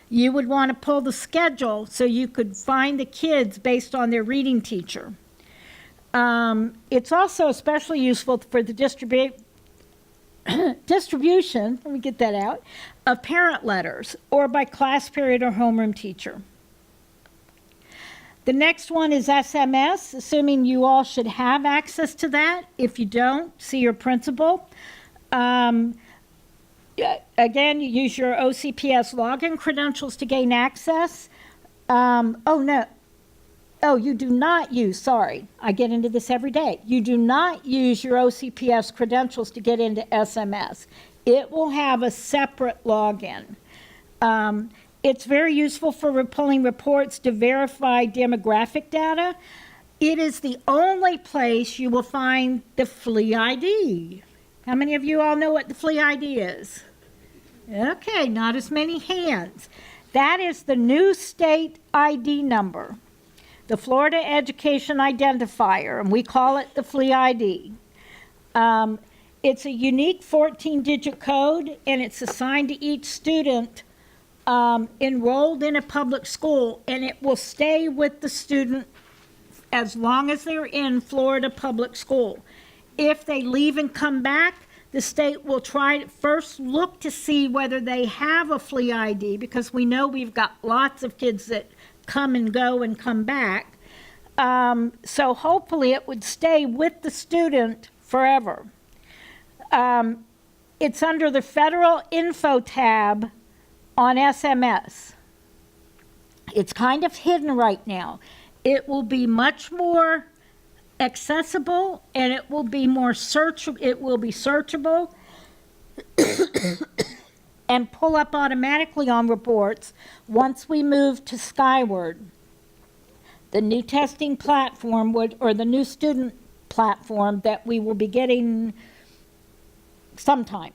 you would want to pull the schedule so you could find the kids based on their reading teacher. It's also especially useful for the distribution, let me get that out, of parent letters or by class period or homeroom teacher. The next one is SMS, assuming you all should have access to that. If you don't, see your principal. Again, you use your OCPS login credentials to gain access. You do not use, sorry, I get into this every day. You do not use your OCPS credentials to get into SMS. It will have a separate login. It's very useful for pulling reports to verify demographic data. It is the only place you will find the PreID. How many of you all know what the PreID is? Okay, not as many hands. That is the new state ID number, the Florida Education Identifier, and we call it the PreID. It's a unique 14-digit code, and it's assigned to each student enrolled in a public school, and it will stay with the student as long as they're in Florida public school. If they leave and come back, the state will try to first look to see whether they have a flea ID, because we know we've got lots of kids that come and go and come back. So hopefully it would stay with the student forever. It's under the federal info tab on SMS. It's kind of hidden right now. It will be much more accessible, and it will be more searchable. It will be searchable and pull up automatically on reports once we move to Skyward, the new testing platform or the new student platform that we will be getting sometime.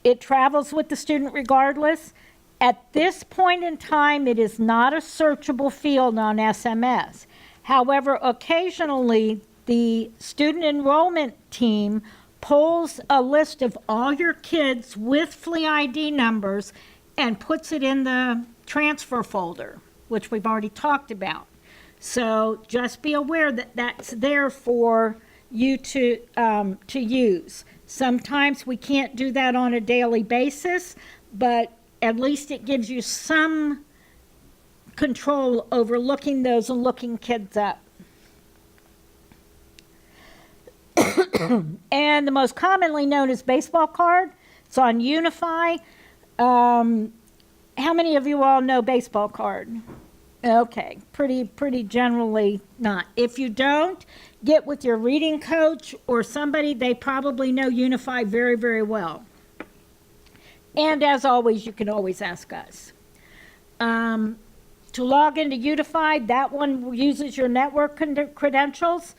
It travels with the student regardless. At this point in time, it is not a searchable field on SMS. However, occasionally, the student enrollment team pulls a list of all your kids with flea ID numbers and puts it in the transfer folder, which we've already talked about. So just be aware that that's there for you to use. Sometimes we can't do that on a daily basis, but at least it gives you some control over looking those and looking kids up. And the most commonly known is baseball card. It's on Unify. How many of you all know baseball card? Okay, pretty generally not. If you don't, get with your reading coach or somebody. They probably know Unify very, very well. And as always, you can always ask us. To log into Unify, that one uses your network credentials,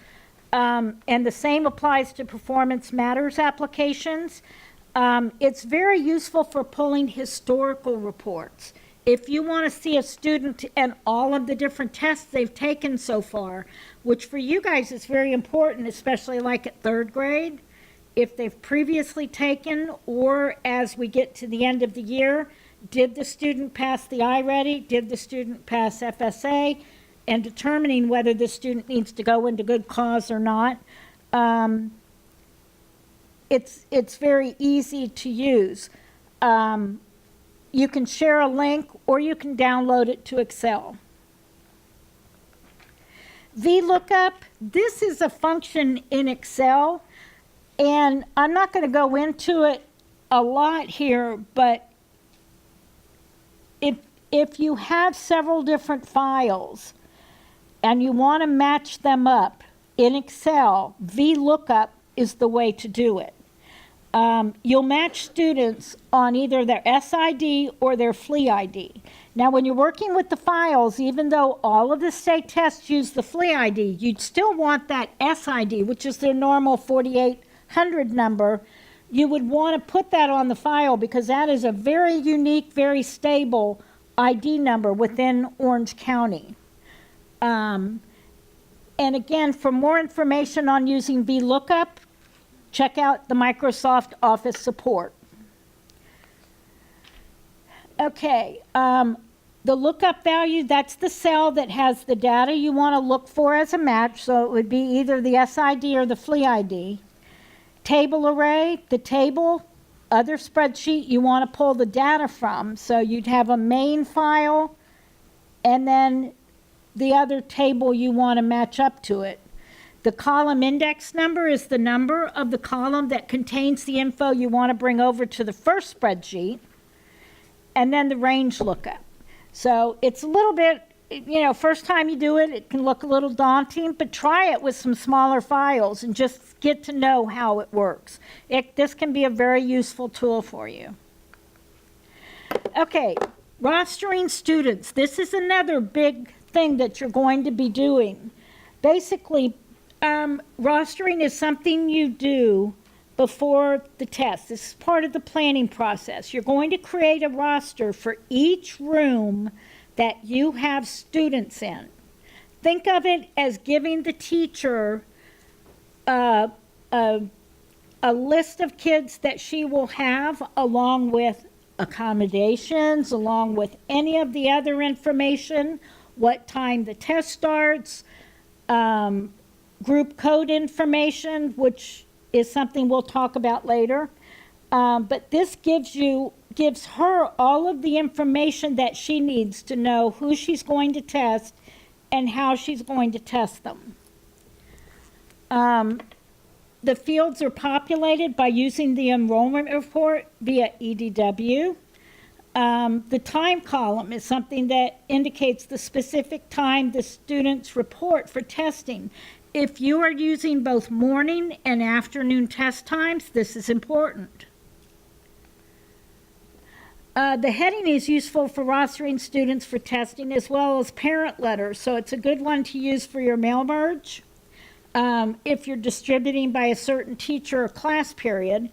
and the same applies to Performance Matters applications. It's very useful for pulling historical reports. If you want to see a student and all of the different tests they've taken so far, which for you guys is very important, especially like at third grade, if they've previously taken, or as we get to the end of the year, did the student pass the iReady? Did the student pass FSA? And determining whether the student needs to go into good cause or not. It's very easy to use. You can share a link or you can download it to Excel. VLOOKUP, this is a function in Excel, and I'm not going to go into it a lot here, but if you have several different files and you want to match them up in Excel, VLOOKUP is the way to do it. You'll match students on either their SID or their flea ID. Now, when you're working with the files, even though all of the state tests use the flea ID, you'd still want that SID, which is their normal 4800 number. You would want to put that on the file because that is a very unique, very stable ID number within Orange County. And again, for more information on using VLOOKUP, check out the Microsoft Office support. Okay, the lookup value, that's the cell that has the data you want to look for as a match, so it would be either the SID or the flea ID. Table array, the table, other spreadsheet you want to pull the data from, so you'd have a main file and then the other table you want to match up to it. The column index number is the number of the column that contains the info you want to bring over to the first spreadsheet, and then the range lookup. So it's a little bit, you know, first time you do it, it can look a little daunting, but try it with some smaller files and just get to know how it works. This can be a very useful tool for you. Okay, rostering students. This is another big thing that you're going to be doing. Basically, rostering is something you do before the test. This is part of the planning process. You're going to create a roster for each room that you have students in. Think of it as giving the teacher a list of kids that she will have along with accommodations, along with any of the other information, what time the test starts, group code information, which is something we'll talk about later. But this gives her all of the information that she needs to know who she's going to test and how she's going to test them. The fields are populated by using the enrollment report via EDW. The time column is something that indicates the specific time the students report for testing. If you are using both morning and afternoon test times, this is important. The heading is useful for rostering students for testing as well as parent letters, so it's a good one to use for your mail merge. If you're distributing by a certain teacher or class period.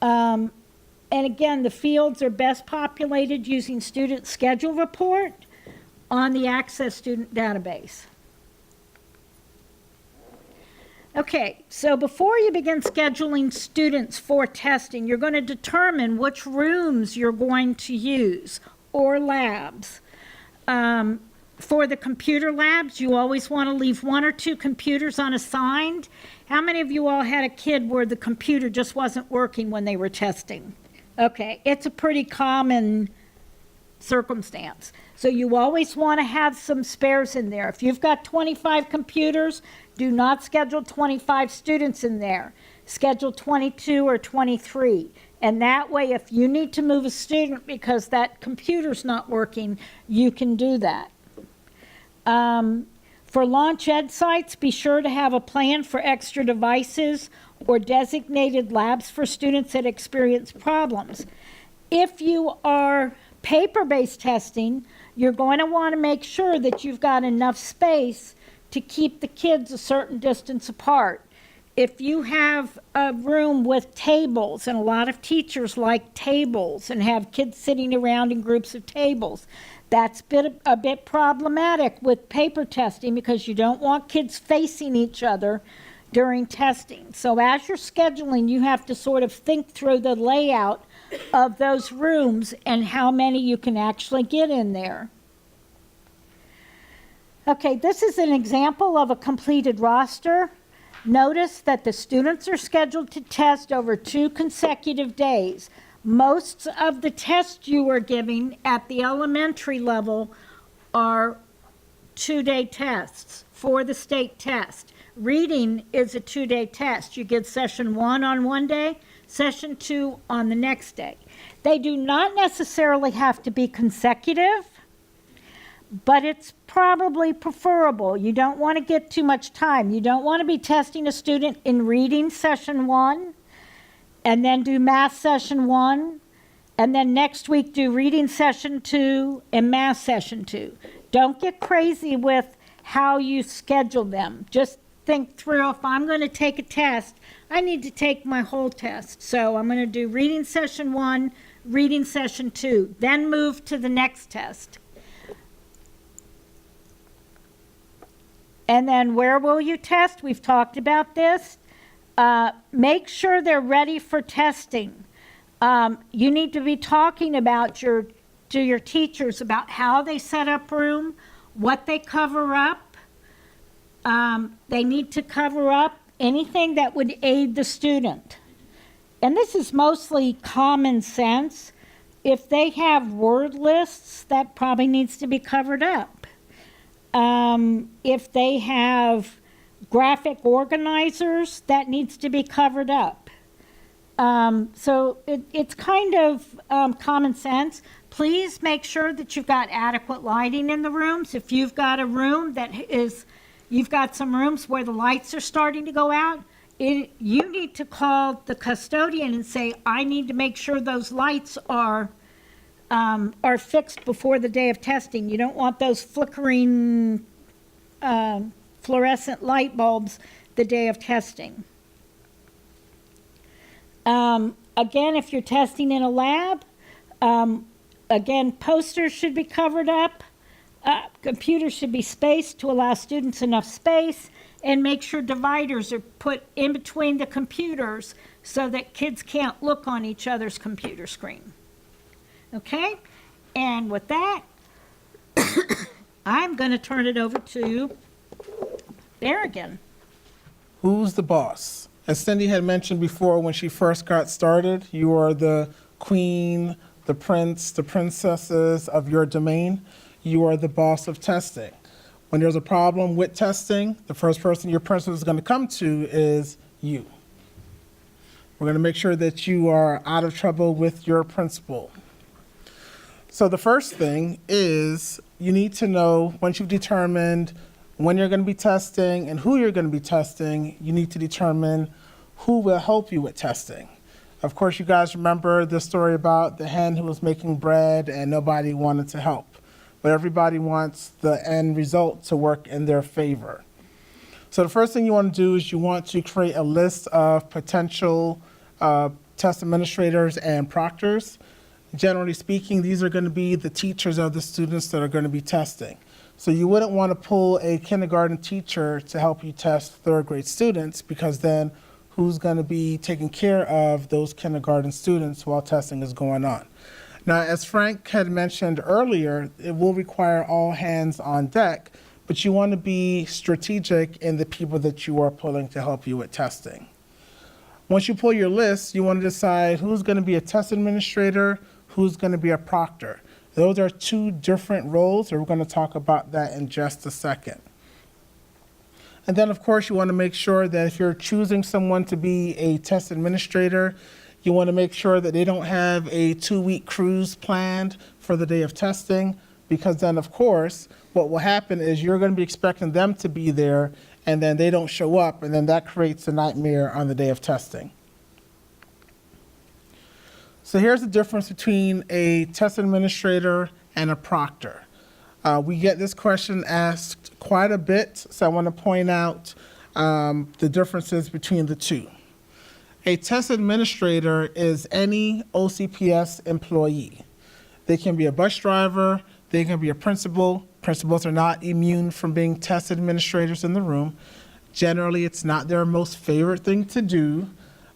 And again, the fields are best populated using student schedule report on the Access Student Database. Okay, so before you begin scheduling students for testing, you're going to determine which rooms you're going to use or labs. For the computer labs, you always want to leave 1 or 2 computers unassigned. How many of you all had a kid where the computer just wasn't working when they were testing? Okay, it's a pretty common circumstance. So you always want to have some spares in there. If you've got 25 computers, do not schedule 25 students in there. Schedule 22 or 23. And that way, if you need to move a student because that computer's not working, you can do that. For launch ed sites, be sure to have a plan for extra devices or designated labs for students that experience problems. If you are paper-based testing, you're going to want to make sure that you've got enough space to keep the kids a certain distance apart. If you have a room with tables, and a lot of teachers like tables and have kids sitting around in groups of tables, that's a bit problematic with paper testing because you don't want kids facing each other during testing. So as you're scheduling, you have to sort of think through the layout of those rooms and how many you can actually get in there. Okay, this is an example of a completed roster. Notice that the students are scheduled to test over 2 consecutive days. Most of the tests you are giving at the elementary level are 2-day tests for the state test. Reading is a 2-day test. You get session 1 on one day, session 2 on the next day. They do not necessarily have to be consecutive, but it's probably preferable. You don't want to get too much time. You don't want to be testing a student in reading session 1 and then do math session 1, and then next week do reading session 2 and math session 2. Don't get crazy with how you schedule them. Just think through, if I'm going to take a test, I need to take my whole test. So I'm going to do reading session 1, reading session 2, then move to the next test. And then where will you test? We've talked about this. Make sure they're ready for testing. You need to be talking about to your teachers about how they set up room, what they cover up. They need to cover up anything that would aid the student. And this is mostly common sense. If they have word lists, that probably needs to be covered up. If they have graphic organizers, that needs to be covered up. So it's kind of common sense. Please make sure that you've got adequate lighting in the rooms. If you've got a room you've got some rooms where the lights are starting to go out, you need to call the custodian and say, I need to make sure those lights are fixed before the day of testing. You don't want those flickering fluorescent light bulbs the day of testing. Again, if you're testing in a lab, again, posters should be covered up. Computers should be spaced to allow students enough space, and make sure dividers are put in between the computers so that kids can't look on each other's computer screen. Okay? And with that, I'm going to turn it over to Bear again. Who's the boss? As Cindy had mentioned before, when she first got started, you are the queen, the prince, the princesses of your domain. You are the boss of testing. When there's a problem with testing, the first person your principal is going to come to is you. We're going to make sure that you are out of trouble with your principal. So the first thing is you need to know, once you've determined when you're going to be testing and who you're going to be testing, you need to determine who will help you with testing. Of course, you guys remember the story about the hen who was making bread and nobody wanted to help. But everybody wants the end result to work in their favor. So the first thing you want to do is you want to create a list of potential test administrators and proctors. Generally speaking, these are going to be the teachers of the students that are going to be testing. So you wouldn't want to pull a kindergarten teacher to help you test third grade students, because then who's going to be taking care of those kindergarten students while testing is going on? Now, as Frank had mentioned earlier, it will require all hands on deck, but you want to be strategic in the people that you are pulling to help you with testing. Once you pull your list, you want to decide who's going to be a test administrator, who's going to be a proctor. Those are two different roles, and we're going to talk about that in just a second. And then, of course, you want to make sure that if you're choosing someone to be a test administrator, you want to make sure that they don't have a 2-week cruise planned for the day of testing, because then, of course, what will happen is you're going to be expecting them to be there, and then they don't show up, and then that creates a nightmare on the day of testing. So here's the difference between a test administrator and a proctor. We get this question asked quite a bit, so I want to point out the differences between the two. A test administrator is any OCPS employee. They can be a bus driver, they can be a principal. Principals are not immune from being test administrators in the room. Generally, it's not their most favorite thing to do,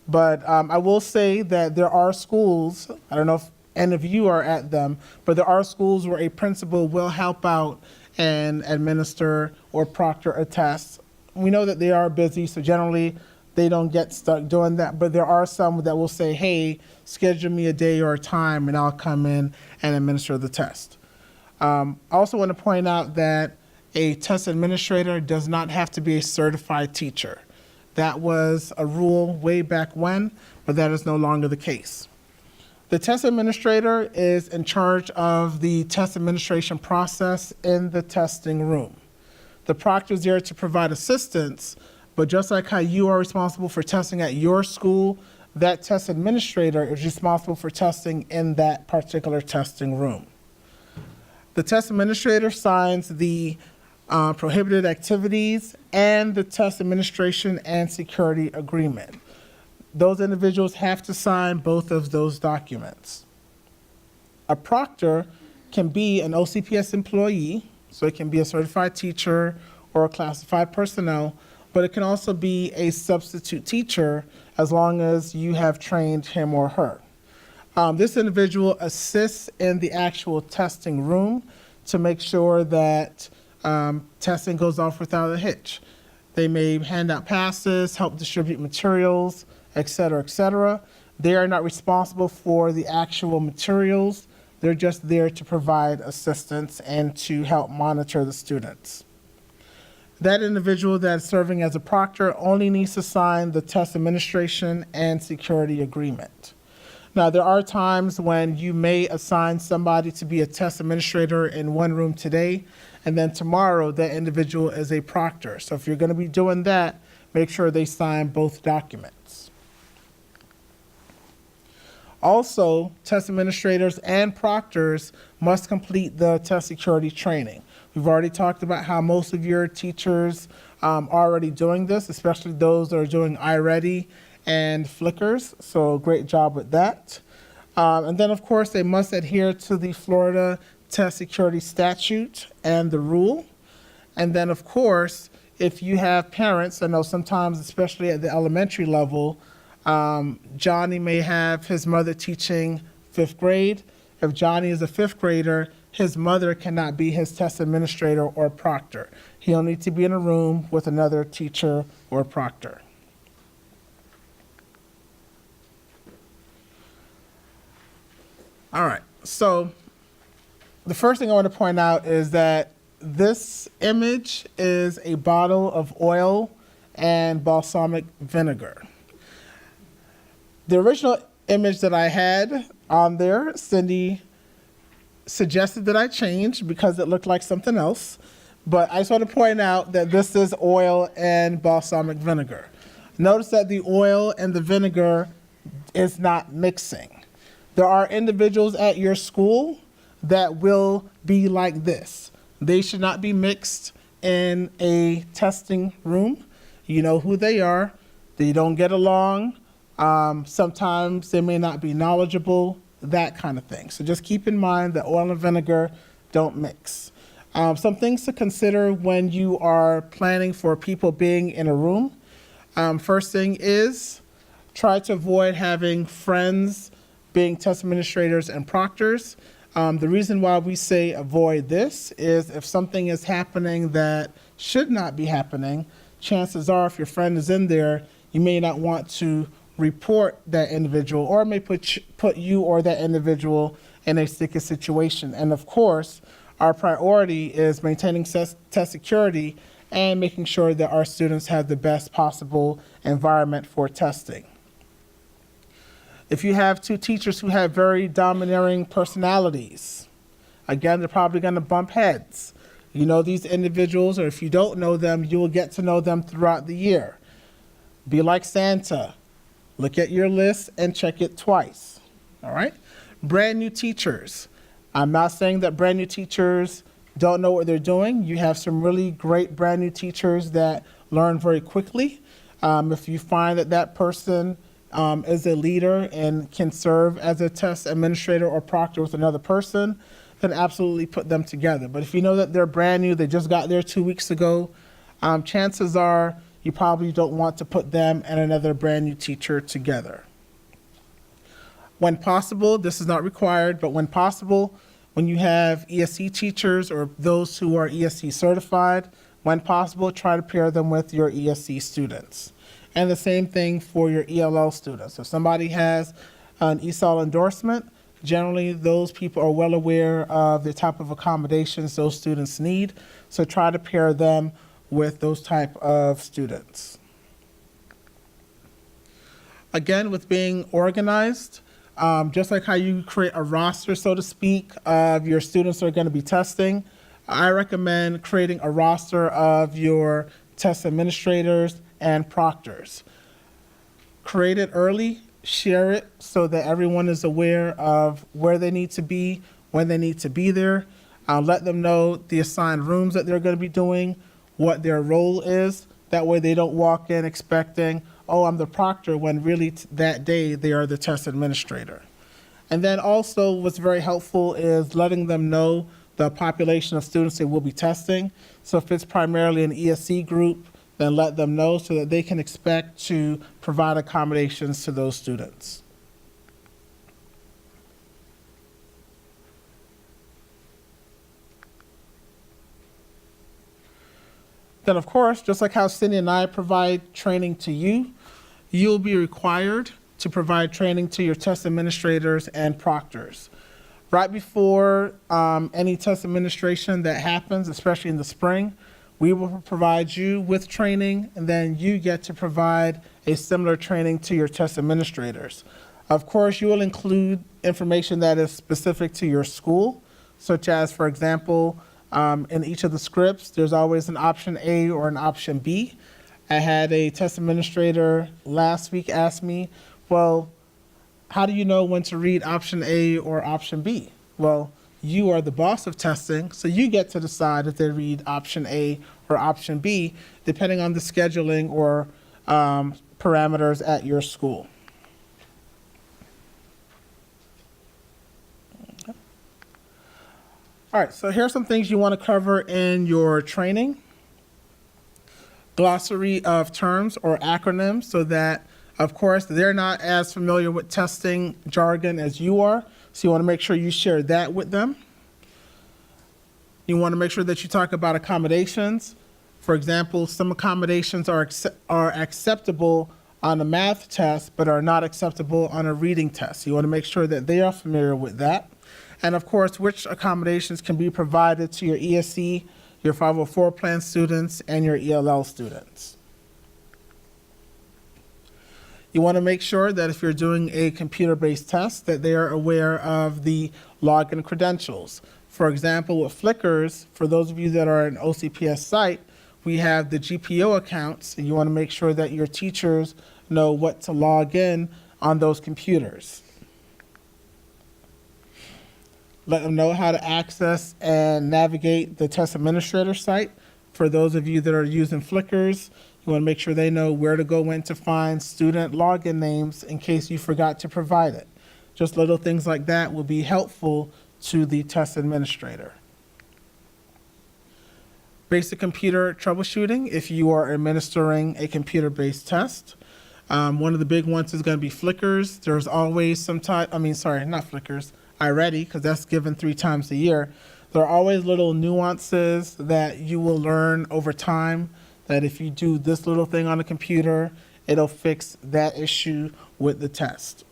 but I will say that there are schools, I don't know if any of you are at them, but there are schools where a principal will help out and administer or proctor a test. We know that they are busy, so generally they don't get stuck doing that, but there are some that will say, hey, schedule me a day or a time and I'll come in and administer the test. I also want to point out that a test administrator does not have to be a certified teacher. That was a rule way back when, but that is no longer the case. The test administrator is in charge of the test administration process in the testing room. The proctor is there to provide assistance, but just like how you are responsible for testing at your school, that test administrator is responsible for testing in that particular testing room. The test administrator signs the prohibited activities and the test administration and security agreement. Those individuals have to sign both of those documents. A proctor can be an OCPS employee, so it can be a certified teacher or a classified personnel, but it can also be a substitute teacher as long as you have trained him or her. This individual assists in the actual testing room to make sure that testing goes off without a hitch. They may hand out passes, help distribute materials, et cetera, et cetera. They are not responsible for the actual materials. They're just there to provide assistance and to help monitor the students. That individual that's serving as a proctor only needs to sign the test administration and security agreement. Now, there are times when you may assign somebody to be a test administrator in one room today, and then tomorrow that individual is a proctor. So if you're going to be doing that, make sure they sign both documents. Also, test administrators and proctors must complete the test security training. We've already talked about how most of your teachers are already doing this, especially those that are doing iReady and Flickers, so great job with that. And then, of course, they must adhere to the Florida Test Security Statute and the rule. And then, of course, if you have parents, I know sometimes, especially at the elementary level, Johnny may have his mother teaching 5th grade, if Johnny is a 5th grader, his mother cannot be his test administrator or proctor. He'll need to be in a room with another teacher or proctor. All right, so the first thing I want to point out is that this image is a bottle of oil and balsamic vinegar. The original image that I had on there, Cindy suggested that I change because it looked like something else, but I just want to point out that this is oil and balsamic vinegar. Notice that the oil and the vinegar is not mixing. There are individuals at your school that will be like this. They should not be mixed in a testing room. You know who they are. They don't get along. Sometimes they may not be knowledgeable, that kind of thing. So just keep in mind that oil and vinegar don't mix. Some things to consider when you are planning for people being in a room. First thing is try to avoid having friends being test administrators and proctors. The reason why we say avoid this is if something is happening that should not be happening, chances are if your friend is in there, you may not want to report that individual, or it may put you or that individual in a sticky situation. And of course, our priority is maintaining test security and making sure that our students have the best possible environment for testing. If you have 2 teachers who have very domineering personalities, again, they're probably going to bump heads. You know these individuals, or if you don't know them, you will get to know them throughout the year. Be like Santa. Look at your list and check it twice. All right? Brand new teachers. I'm not saying that brand new teachers don't know what they're doing. You have some really great brand new teachers that learn very quickly. If you find that that person is a leader and can serve as a test administrator or proctor with another person, then absolutely put them together. But if you know that they're brand new, they just got there 2 weeks ago, chances are you probably don't want to put them and another brand new teacher together. When possible, this is not required, but when possible, when you have ESC teachers or those who are ESC certified, when possible, try to pair them with your ESC students. And the same thing for your ELL students. If somebody has an ESOL endorsement, generally those people are well aware of the type of accommodations those students need, so try to pair them with those type of students. Again, with being organized, just like how you create a roster, so to speak, of your students that are going to be testing, I recommend creating a roster of your test administrators and proctors. Create it early, share it so that everyone is aware of where they need to be, when they need to be there. Let them know the assigned rooms that they're going to be doing, what their role is. That way they don't walk in expecting, oh, I'm the proctor, when really that day they are the test administrator. And then also what's very helpful is letting them know the population of students they will be testing. So if it's primarily an ESC group, then let them know so that they can expect to provide accommodations to those students. Then, of course, just like how Cindy and I provide training to you, you'll be required to provide training to your test administrators and proctors. Right before any test administration that happens, especially in the spring, we will provide you with training, and then you get to provide a similar training to your test administrators. Of course, you will include information that is specific to your school, such as, for example, in each of the scripts, there's always an option A or an option B. I had a test administrator last week ask me, well, how do you know when to read option A or option B? Well, you are the boss of testing, so you get to decide if they read option A or option B, depending on the scheduling or parameters at your school. All right, so here's some things you want to cover in your training. Glossary of terms or acronyms, so that, of course, they're not as familiar with testing jargon as you are. So you want to make sure you share that with them. You want to make sure that you talk about accommodations. For example, some accommodations are acceptable on a math test, but are not acceptable on a reading test. You want to make sure that they are familiar with that. And of course, which accommodations can be provided to your ESE, your 504 plan students, and your ELL students. You want to make sure that if you're doing a computer-based test, that they are aware of the login credentials. For example, with Flickrs, for those of you that are an OCPS site, we have the GPO accounts, and you want to make sure that your teachers know what to log in on those computers. Let them know how to access and navigate the test administrator site. For those of you that are using Flickrs, you want to make sure they know where to go in to find student login names in case you forgot to provide it. Just little things like that will be helpful to the test administrator. Basic computer troubleshooting if you are administering a computer-based test. One of the big ones is going to be Flickrs. There's always some type, not Flickrs, iReady, because that's given 3 times a year. There are always little nuances that you will learn over time, that if you do this little thing on a computer, it'll fix that issue with the test.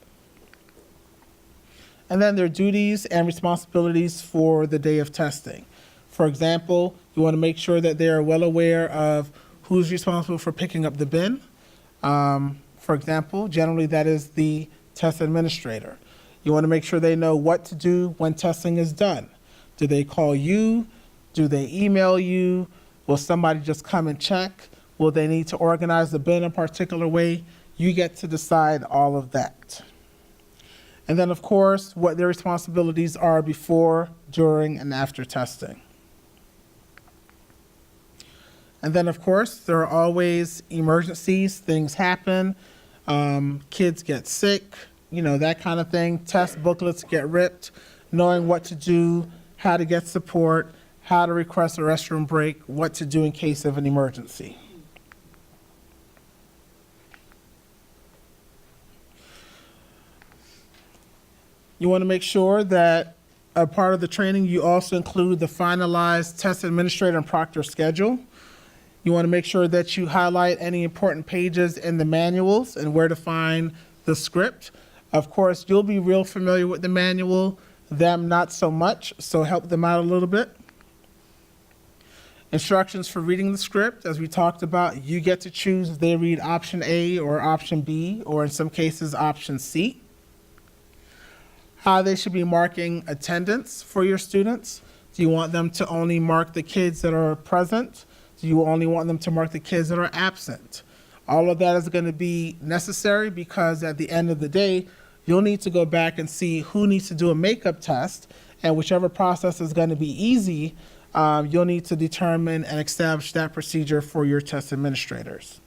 And then there are duties and responsibilities for the day of testing. For example, you want to make sure that they are well aware of who's responsible for picking up the bin. For example, generally that is the test administrator. You want to make sure they know what to do when testing is done. Do they call you? Do they email you? Will somebody just come and check? Will they need to organize the bin a particular way? You get to decide all of that. And then, of course, what their responsibilities are before, during, and after testing. And then, of course, there are always emergencies. Things happen. Kids get sick, that kind of thing. Test booklets get ripped. Knowing what to do, how to get support, how to request a restroom break, what to do in case of an emergency. You want to make sure that a part of the training, you also include the finalized test administrator and proctor schedule. You want to make sure that you highlight any important pages in the manuals and where to find the script. Of course, you'll be real familiar with the manual, them not so much, so help them out a little bit. Instructions for reading the script, as we talked about, you get to choose if they read option A or option B, or in some cases, option C. How they should be marking attendance for your students. Do you want them to only mark the kids that are present? Do you only want them to mark the kids that are absent? All of that is going to be necessary because at the end of the day, you'll need to go back and see who needs to do a makeup test, and whichever process is going to be easy, you'll need to determine and establish that procedure for your test administrators.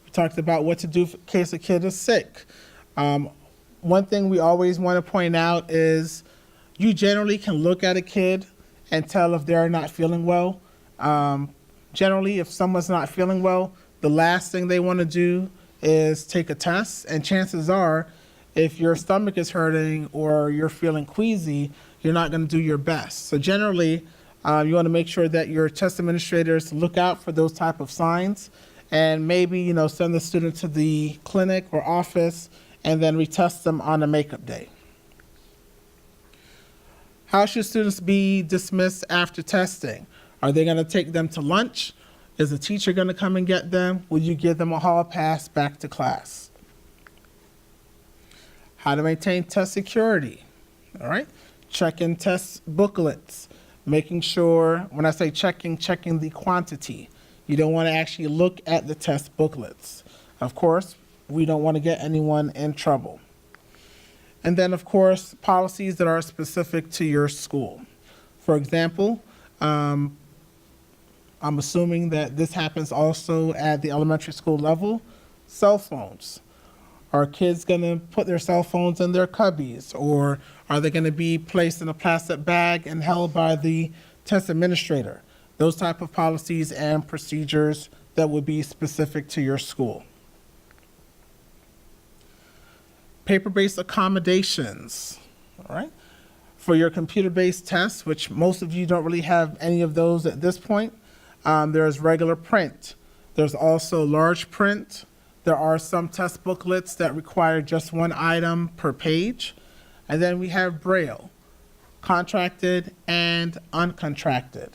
We talked about what to do in case a kid is sick. One thing we always want to point out is you generally can look at a kid and tell if they're not feeling well. Generally, if someone's not feeling well, the last thing they want to do is take a test, and chances are, if your stomach is hurting or you're feeling queasy, you're not going to do your best. So generally, you want to make sure that your test administrators look out for those type of signs, and maybe send the student to the clinic or office and then retest them on a makeup day. How should students be dismissed after testing? Are they going to take them to lunch? Is the teacher going to come and get them? Will you give them a hall pass back to class? How to maintain test security, all right? Checking test booklets, making sure, when I say checking the quantity. You don't want to actually look at the test booklets. Of course, we don't want to get anyone in trouble. And then, of course, policies that are specific to your school. For example, I'm assuming that this happens also at the elementary school level. Cell phones. Are kids going to put their cell phones in their cubbies, or are they going to be placed in a plastic bag and held by the test administrator? Those type of policies and procedures that would be specific to your school. paper-based accommodations, all right? For your computer-based tests, which most of you don't really have any of those at this point, there's regular print. There's also large print. There are some test booklets that require just one item per page. And then we have Braille, contracted and uncontracted.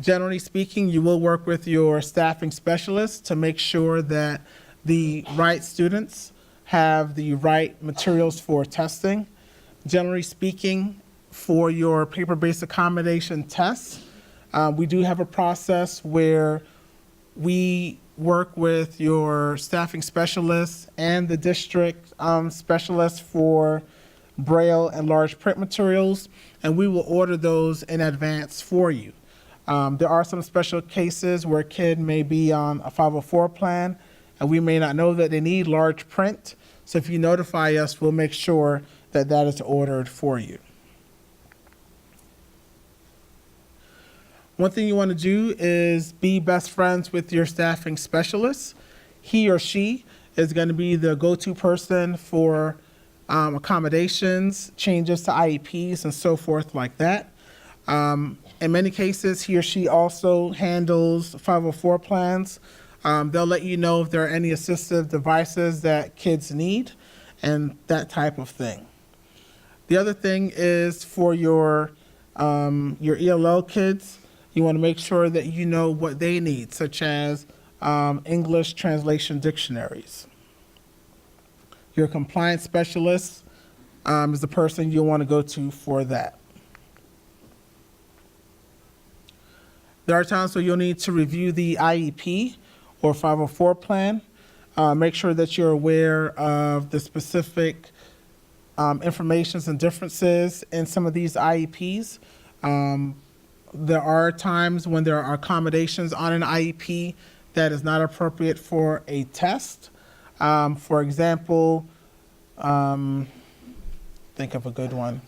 Generally speaking, you will work with your staffing specialist to make sure that the right students have the right materials for testing. Generally speaking, for your paper-based accommodation tests, we do have a process where we work with your staffing specialist and the district specialist for Braille and large print materials, and we will order those in advance for you. There are some special cases where a kid may be on a 504 plan, and we may not know that they need large print. So if you notify us, we'll make sure that that is ordered for you. One thing you want to do is be best friends with your staffing specialist. He or she is going to be the go-to person for accommodations, changes to IEPs, and so forth like that. In many cases, he or she also handles 504 plans. They'll let you know if there are any assistive devices that kids need and that type of thing. The other thing is for your ELL kids, you want to make sure that you know what they need, such as English translation dictionaries. Your compliance specialist is the person you'll want to go to for that. There are times where you'll need to review the IEP or 504 plan. Make sure that you're aware of the specific informations and differences in some of these IEPs. There are times when there are accommodations on an IEP that is not appropriate for a test. For example, think of a good one.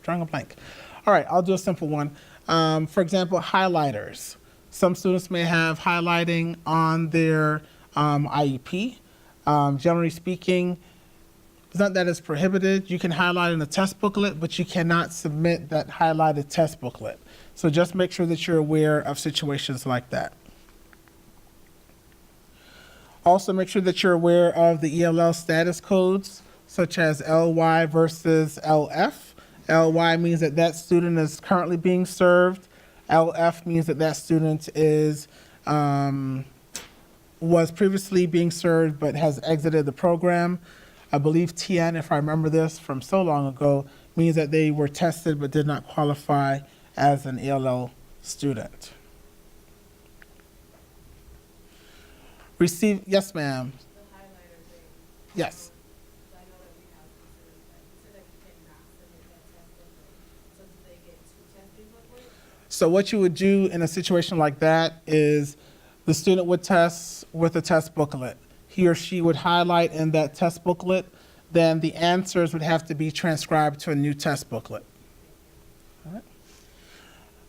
Drawing a blank. All right, I'll do a simple one. For example, highlighters. Some students may have highlighting on their IEP. Generally speaking, it's not that it's prohibited. You can highlight in a test booklet, but you cannot submit that highlighted test booklet. So just make sure that you're aware of situations like that. Also, make sure that you're aware of the ELL status codes, such as LY versus LF. LY means that that student is currently being served. LF means that that student is was previously being served but has exited the program. I believe TN, if I remember this from so long ago, means that they were tested but did not qualify as an ELL student. Receive, yes, ma'am. The highlighter thing. Yes. I know that we have considered that. You said that you cannot submit that test booklet. So do they get two testing booklets? So what you would do in a situation like that is the student would test with a test booklet. He or she would highlight in that test booklet, then the answers would have to be transcribed to a new test booklet. All right.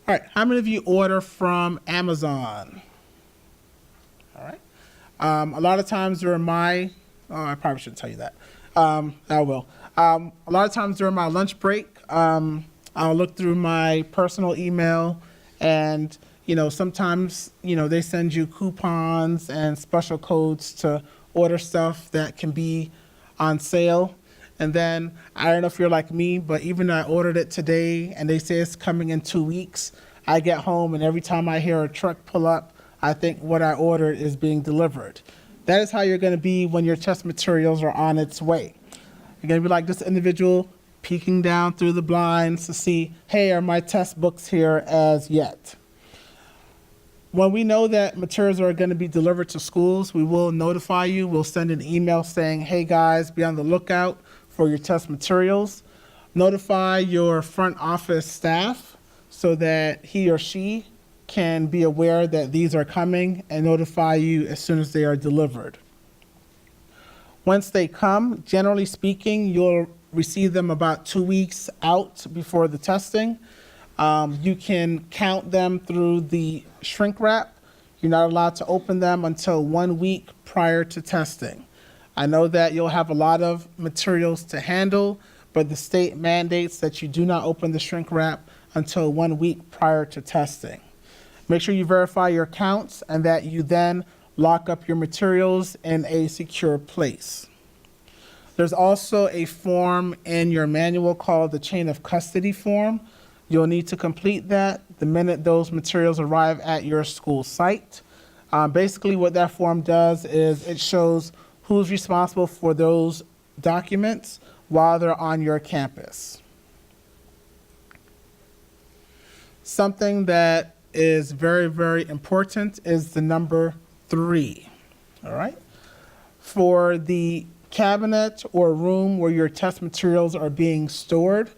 All right, how many of you order from Amazon? All right. A lot of times during my, I probably shouldn't tell you that. I will. A lot of times during my lunch break, I'll look through my personal email and sometimes, they send you coupons and special codes to order stuff that can be on sale. And then, I don't know if you're like me, but even though I ordered it today and they say it's coming in 2 weeks, I get home and every time I hear a truck pull up, I think what I ordered is being delivered. That is how you're going to be when your test materials are on its way. You're going to be like this individual peeking down through the blinds to see, hey, are my test books here as yet? When we know that materials are going to be delivered to schools, we will notify you. We'll send an email saying, hey guys, be on the lookout for your test materials. Notify your front office staff so that he or she can be aware that these are coming and notify you as soon as they are delivered. Once they come, generally speaking, you'll receive them about 2 weeks out before the testing. You can count them through the shrink wrap. You're not allowed to open them until 1 week prior to testing. I know that you'll have a lot of materials to handle, but the state mandates that you do not open the shrink wrap until 1 week prior to testing. Make sure you verify your counts and that you then lock up your materials in a secure place. There's also a form in your manual called the chain of custody form. You'll need to complete that the minute those materials arrive at your school site. Basically what that form does is it shows who's responsible for those documents while they're on your campus. Something that is very, very important is the number 3, all right? For the cabinet or room where your test materials are being stored,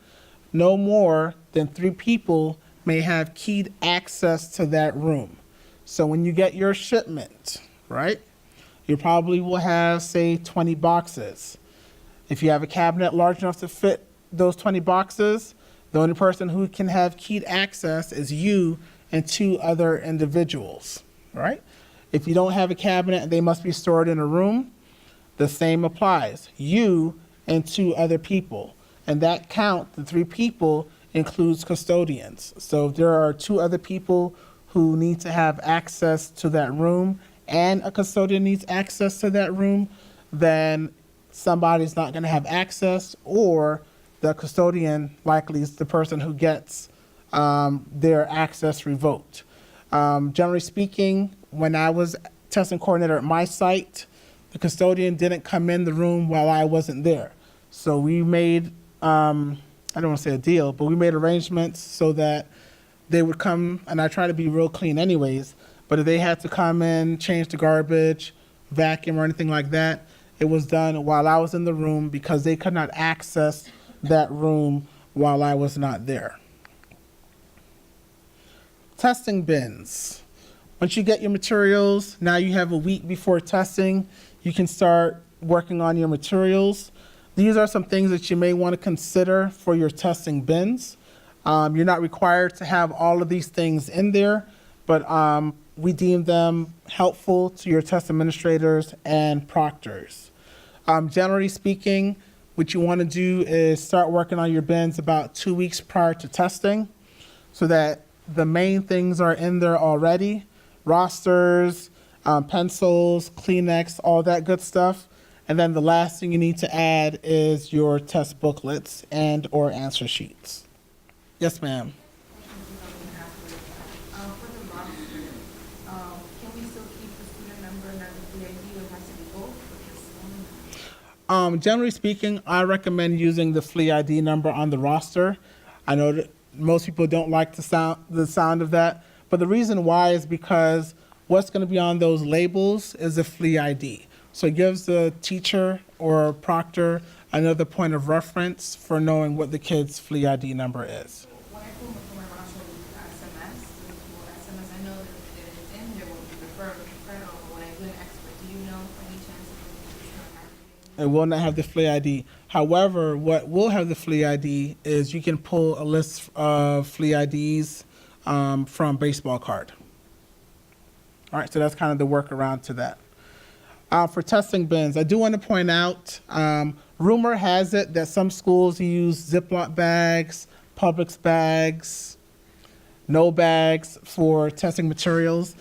no more than 3 people may have keyed access to that room. So when you get your shipment, right, you probably will have, say, 20 boxes. If you have a cabinet large enough to fit those 20 boxes, the only person who can have keyed access is you and 2 other individuals, right? If you don't have a cabinet and they must be stored in a room, the same applies. You and 2 other people. And that count, the 3 people, includes custodians. So if there are 2 other people who need to have access to that room and a custodian needs access to that room, then somebody's not going to have access, or the custodian likely is the person who gets their access revoked. Generally speaking, when I was testing coordinator at my site, the custodian didn't come in the room while I wasn't there. So we made, I don't want to say a deal, but we made arrangements so that they would come, and I try to be real clean anyways, but if they had to come in, change the garbage, vacuum or anything like that, it was done while I was in the room because they could not access that room while I was not there. Testing bins. Once you get your materials, now you have a week before testing, you can start working on your materials. These are some things that you may want to consider for your testing bins. You're not required to have all of these things in there, but we deem them helpful to your test administrators and proctors. Generally speaking, what you want to do is start working on your bins about 2 weeks prior to testing so that the main things are in there already: rosters, pencils, Kleenex, all that good stuff. And then the last thing you need to add is your test booklets and or answer sheets. Yes, ma'am. For the roster, can we still keep the student number and the PID, or it has to be both? Generally speaking, I recommend using the PreID number on the roster. I know that most people don't like the sound of that, but the reason why is because what's going to be on those labels is the PreID. So it gives the teacher or proctor another point of reference for knowing what the kid's PreID number is. When I pull my roster with SMS, I know that it's in there will be referred over. When I do an expert, do you know any chance of it's not happening? It will not have the PreID. However, what will have the PreID is you can pull a list of PreIDs from baseball card. All right, so that's kind of the workaround to that. For testing bins, I do want to point out, rumor has it that some schools use Ziploc bags, Publix bags, no bags for testing materials.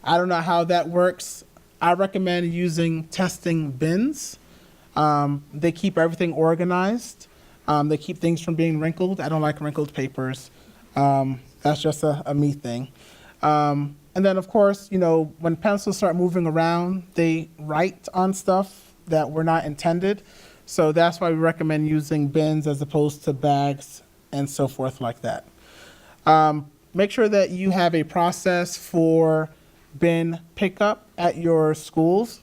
I don't know how that works. I recommend using testing bins. They keep everything organized. They keep things from being wrinkled. I don't like wrinkled papers. That's just a me thing. And then, of course, you know, when pencils start moving around, they write on stuff that were not intended. So that's why we recommend using bins as opposed to bags and so forth like that. Make sure that you have a process for bin pickup at your schools.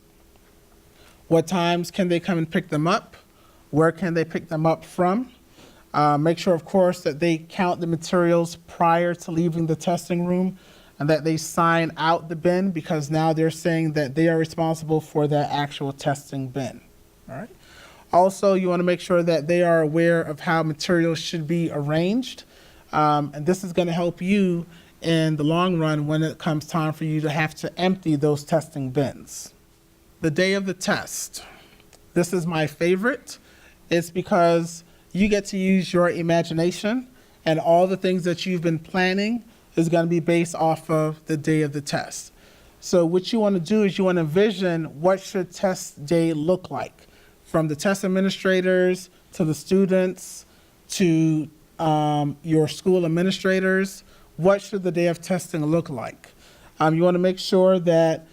What times can they come and pick them up? Where can they pick them up from? Make sure, of course, that they count the materials prior to leaving the testing room and that they sign out the bin, because now they're saying that they are responsible for that actual testing bin. All right. Also, you want to make sure that they are aware of how materials should be arranged. And this is going to help you in the long run when it comes time for you to have to empty those testing bins. The day of the test. This is my favorite. It's because you get to use your imagination, and all the things that you've been planning is going to be based off of the day of the test. So what you want to do is you want to envision what should test day look like, from the test administrators to the students to your school administrators. What should the day of testing look like? You want to make sure that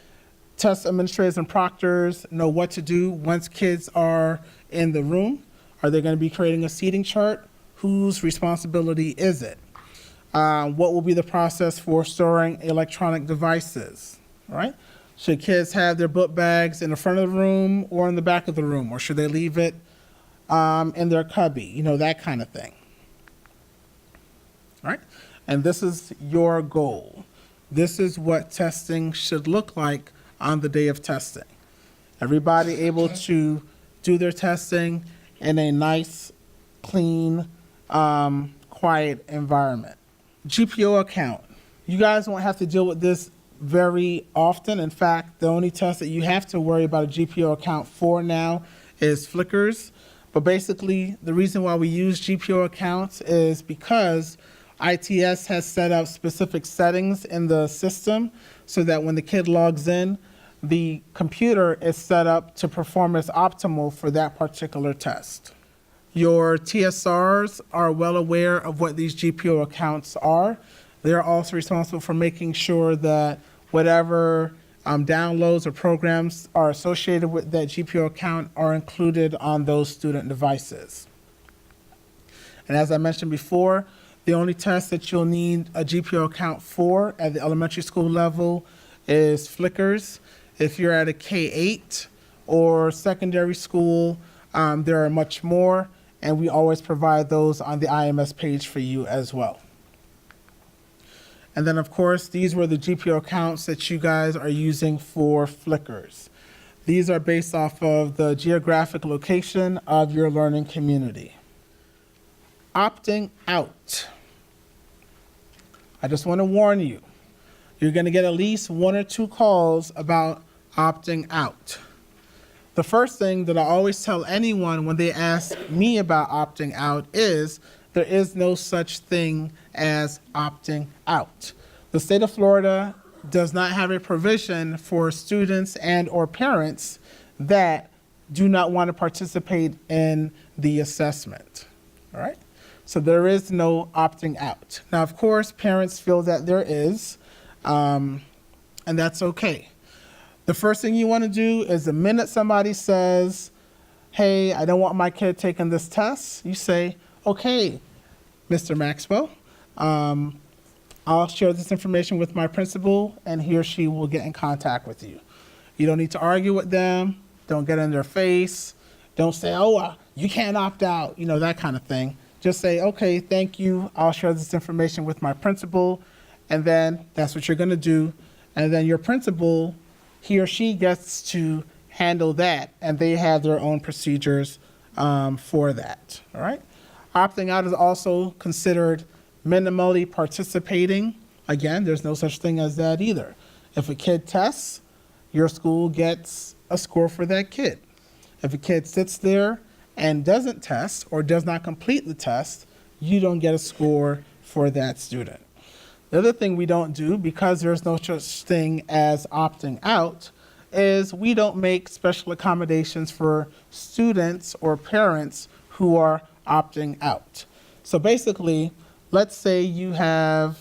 test administrators and proctors know what to do once kids are in the room. Are they going to be creating a seating chart? Whose responsibility is it? What will be the process for storing electronic devices, right? Should kids have their book bags in the front of the room or in the back of the room, or should they leave it in their cubby? You know, that kind of thing, right? And this is your goal. This is what testing should look like on the day of testing. Everybody able to do their testing in a nice, clean, quiet environment. GPO account. You guys won't have to deal with this very often. In fact, the only test that you have to worry about a GPO account for now is flickers. But basically, the reason why we use GPO accounts is because ITS has set up specific settings in the system so that when the kid logs in, the computer is set up to perform as optimal for that particular test. Your TSRs are well aware of what these GPO accounts are. They're also responsible for making sure that whatever downloads or programs are associated with that GPO account are included on those student devices. And as I mentioned before, the only test that you'll need a GPO account for at the elementary school level is flickers. If you're at a K-8 or secondary school, there are much more, and we always provide those on the IMS page for you as well. And then, of course, these were the GPO accounts that you guys are using for flickers. These are based off of the geographic location of your learning community. Opting out. I just want to warn you, you're going to get at least 1 or 2 calls about opting out. The first thing that I always tell anyone when they ask me about opting out is there is no such thing as opting out. The state of Florida does not have a provision for students and or parents that do not want to participate in the assessment, all right? So there is no opting out. Now, of course, parents feel that there is, and that's okay. The first thing you want to do is the minute somebody says, hey, I don't want my kid taking this test, you say, okay, Mr. Maxwell, I'll share this information with my principal and he or she will get in contact with you. You don't need to argue with them. Don't get in their face. Don't say, oh, you can't opt out, you know, that kind of thing. Just say, okay, thank you. I'll share this information with my principal. And then that's what you're going to do. And then your principal, he or she gets to handle that, and they have their own procedures for that, all right? Opting out is also considered minimally participating. Again, there's no such thing as that either. If a kid tests, your school gets a score for that kid. If a kid sits there and doesn't test or does not complete the test, you don't get a score for that student. The other thing we don't do, because there's no such thing as opting out, is we don't make special accommodations for students or parents who are opting out. So basically, let's say you have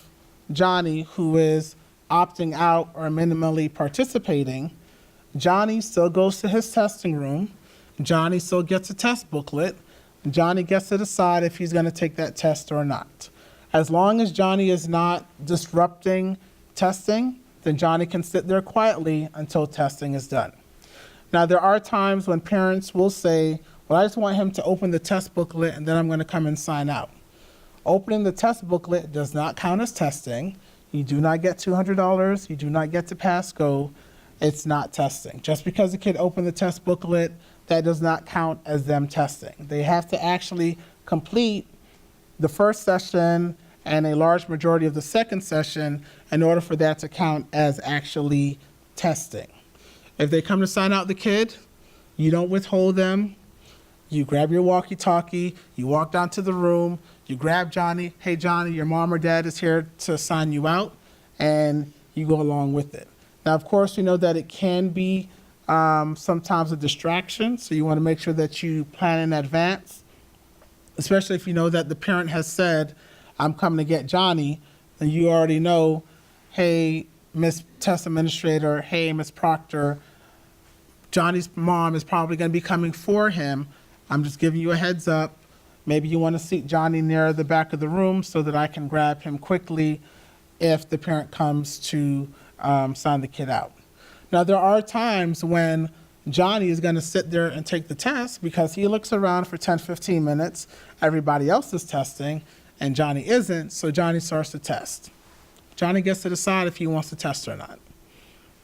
Johnny who is opting out or minimally participating. Johnny still goes to his testing room. Johnny still gets a test booklet. Johnny gets to decide if he's going to take that test or not. As long as Johnny is not disrupting testing, then Johnny can sit there quietly until testing is done. Now, there are times when parents will say, well, I just want him to open the test booklet and then I'm going to come and sign out. Opening the test booklet does not count as testing. You do not get $200. You do not get to pass go. It's not testing. Just because a kid opened the test booklet, that does not count as them testing. They have to actually complete the first session and a large majority of the second session in order for that to count as actually testing. If they come to sign out the kid, you don't withhold them. You grab your walkie-talkie, you walk down to the room, you grab Johnny, hey Johnny, your mom or dad is here to sign you out, and you go along with it. Now, of course, we know that it can be sometimes a distraction, so you want to make sure that you plan in advance, especially if you know that the parent has said, I'm coming to get Johnny, and you already know, hey, Miss Test Administrator, hey, Miss Proctor, Johnny's mom is probably going to be coming for him. I'm just giving you a heads up. Maybe you want to seat Johnny near the back of the room so that I can grab him quickly if the parent comes to sign the kid out. Now, there are times when Johnny is going to sit there and take the test because he looks around for 10, 15 minutes. Everybody else is testing, and Johnny isn't, so Johnny starts to test. Johnny gets to decide if he wants to test or not.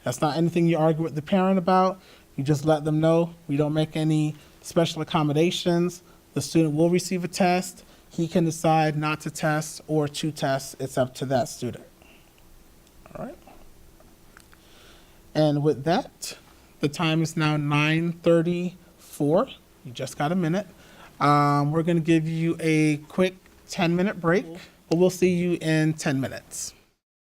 That's not anything you argue with the parent about. You just let them know. We don't make any special accommodations. The student will receive a test. He can decide not to test or to test. It's up to that student. All right. And with that, the time is now 9:34. You just got a minute. We're going to give you a quick 10-minute break, but we'll see you in 10 minutes.